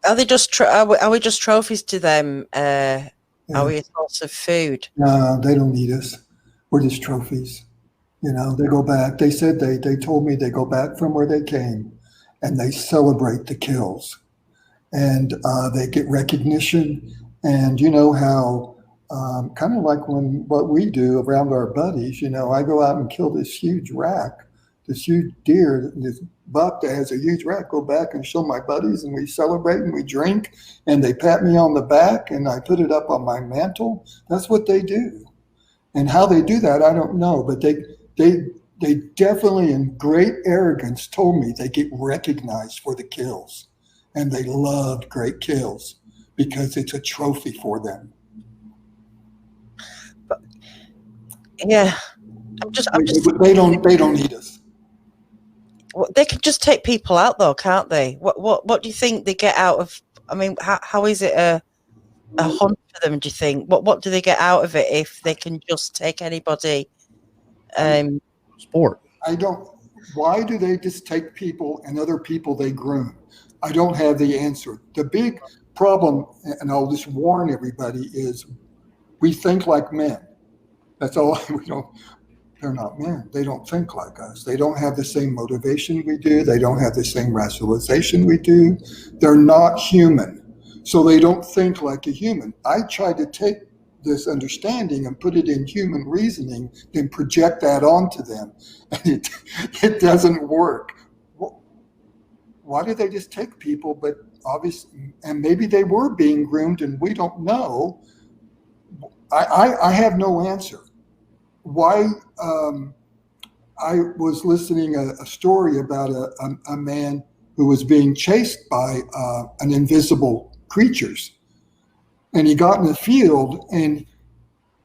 Are they just are we just trophies to them? Yeah. Are we a source of food? No, they don't need us. We're just trophies. You know, they go back. They said they told me they go back from where they came, and they celebrate the kills, and they get recognition. And you know how, kind of like what we do around our buddies. You know, I go out and kill this huge rack, this huge deer, this buck that has a huge rack. Go back and show my buddies, and we celebrate and we drink, and they pat me on the back, and I put it up on my mantle. That's what they do. And how they do that, I don't know, but they definitely, in great arrogance, told me they get recognized for the kills, and they loved great kills because it's a trophy for them. But, yeah, They don't need us. Well, they could just take people out, though, can't they? What do you think they get out of? I mean, how is it a hunt for them? Do you think? What do they get out of it if they can just take anybody? Sport. Why do they just take people and other people they groom? I don't have the answer. The big problem, and I'll just warn everybody, is we think like men. That's all. They're not men. They don't think like us. They don't have the same motivation we do. They don't have the same rationalization we do. They're not human. So they don't think like a human. I try to take this understanding and put it in human reasoning, then project that onto them. And it doesn't work. Why do they just take people? But obviously, and maybe they were being groomed and we don't know. I have no answer. Why? I was listening a story about a man who was being chased by an invisible creatures. And he got in the field and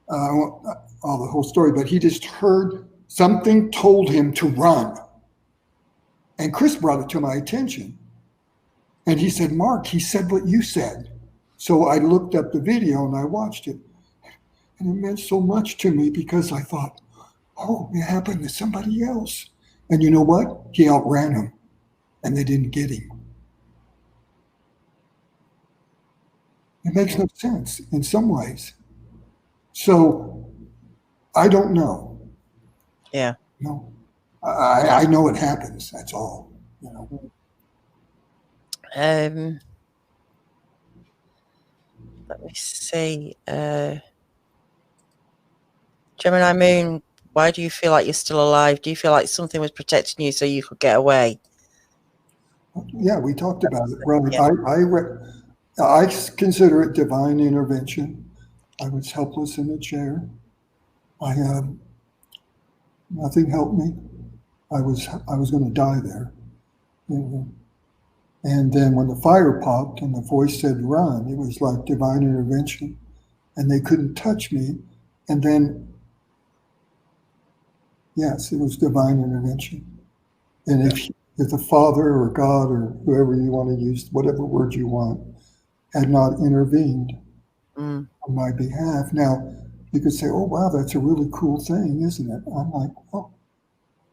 the whole story, but he just heard something told him to run. And Chris brought it to my attention. And he said, Mark, he said what you said. So I looked up the video and I watched it. And it meant so much to me because I thought, oh, it happened to somebody else. And you know what? He outran him and they didn't get him. It makes no sense in some ways. So I don't know. Yeah. You know, I know it happens. That's all. You know. Let me see. Gemini Moon, why do you feel like you're still alive? Do you feel like something was protecting you so you could get away? Yeah, we talked about it. Right. Yeah. I consider it divine intervention. I was helpless in a chair. I nothing helped me. I was going to die there. You know. And then when the fire popped and the voice said run, it was like divine intervention, and they couldn't touch me. And then, yes, it was divine intervention. And if the Father or God or whoever you want to use, whatever word you want, had not intervened on my behalf. Now, you could say, oh, wow, that's a really cool thing, isn't it? I'm like, well,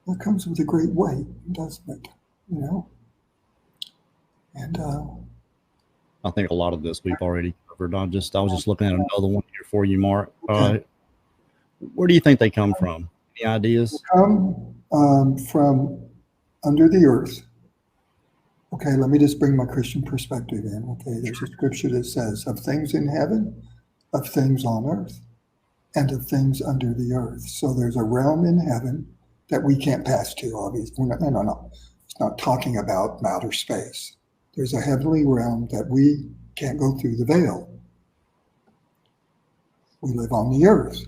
that comes with a great weight, doesn't it? You know? And I think a lot of this we've already covered. I was just looking at another one here for you, Mark. Okay. Where do you think they come from? Any ideas? come from under the earth. Okay, let me just bring my Christian perspective in. Okay, there's a scripture that says, of things in heaven, of things on earth, and of things under the earth. So there's a realm in heaven that we can't pass to, obviously. No. It's not talking about outer space. There's a heavenly realm that we can't go through the veil. We live on the earth.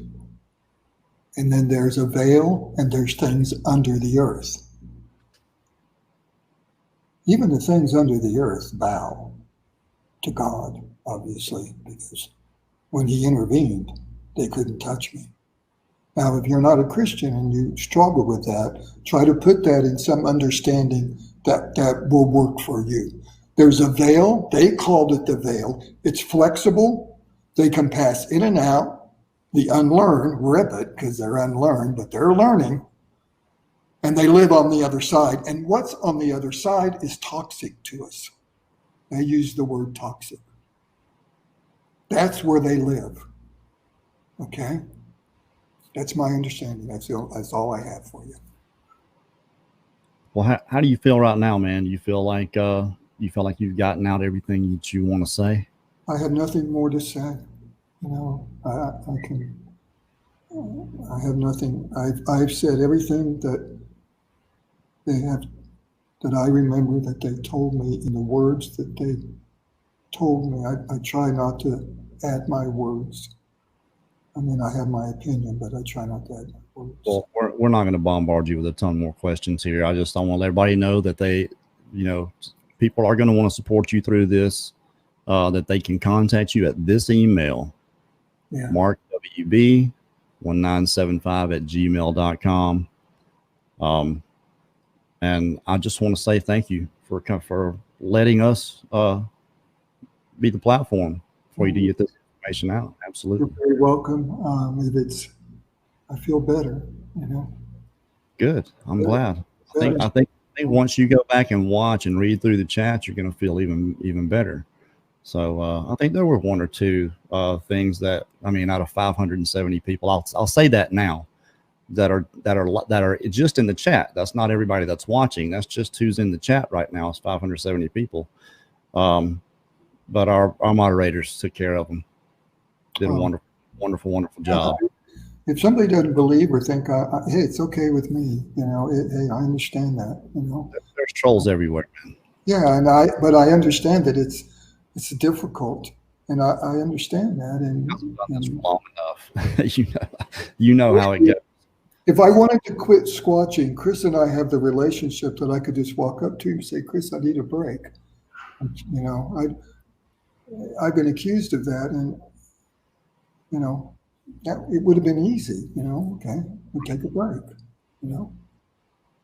And then there's a veil and there's things under the earth. Even the things under the earth bow to God, obviously, because when he intervened, they couldn't touch me. Now, if you're not a Christian and you struggle with that, try to put that in some understanding that will work for you. There's a veil. They called it the veil. It's flexible. They can pass in and out. The unlearned rip it because they're unlearned, but they're learning. And they live on the other side. And what's on the other side is toxic to us. I use the word toxic. That's where they live. Okay? That's my understanding. That's all I have for you. Well, how do you feel right now, man? Do you feel like you've gotten out everything that you want to say? I have nothing more to say. You know, I have nothing. I've said everything that they have, that I remember that they told me in the words that they told me. I try not to add my words. I mean, I have my opinion, but I try not to add my words. Well, we're not going to bombard you with a ton more questions here. I want to let everybody know that people are going to want to support you through this, that they can contact you at this email, markwb1975@gmail.com. And I just want to say thank you for letting us be the platform for you to get this information out. Absolutely. You're very welcome. I feel better, you know. Good. I'm glad. I think once you go back and watch and read through the chat, you're going to feel even better. So I think there were one or two things that, I mean, out of 570 people, I'll say that now, that are just in the chat. That's not everybody that's watching. That's just who's in the chat right now. It's 570 people. But our moderators took care of them. Did a wonderful job. If somebody doesn't believe or think, hey, it's okay with me, you know, hey, I understand that, you know. There's trolls everywhere, man. Yeah, but I understand that it's difficult, and I understand that. And long enough, you know how it goes. If I wanted to quit squatching, Chris and I have the relationship that I could just walk up to you and say, Chris, I need a break. You know, I've been accused of that, and you know, it would have been easy. You know, okay, we'll take a break. You know.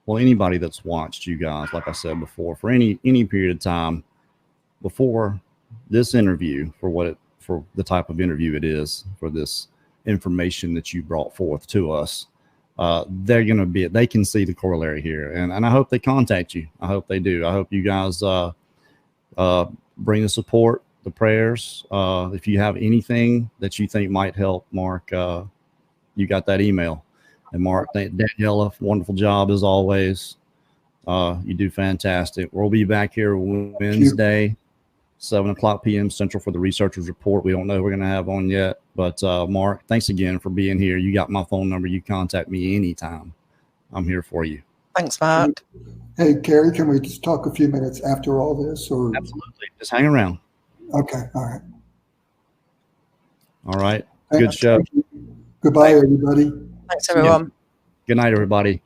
Well, anybody that's watched you guys, like I said before, for any period of time before this interview, for the type of interview it is, for this information that you brought forth to us, they can see the corollary here, and I hope they contact you. I hope they do. I hope you guys bring the support, the prayers. If you have anything that you think might help Mark, you got that email, And Mark, Daniela, wonderful job as always. You do fantastic. We'll be back here Wednesday, 7:00 p.m. Central for the researchers report. We don't know who we're going to have on yet, but Mark, thanks again for being here. You got my phone number. You contact me anytime. I'm here for you. Thanks, Mark. Hey, Carrie, can we just talk a few minutes after all this? Or Absolutely. Just hang around. Okay, all right. All right. Good show. Goodbye, everybody. Thanks, everyone. Good night, everybody.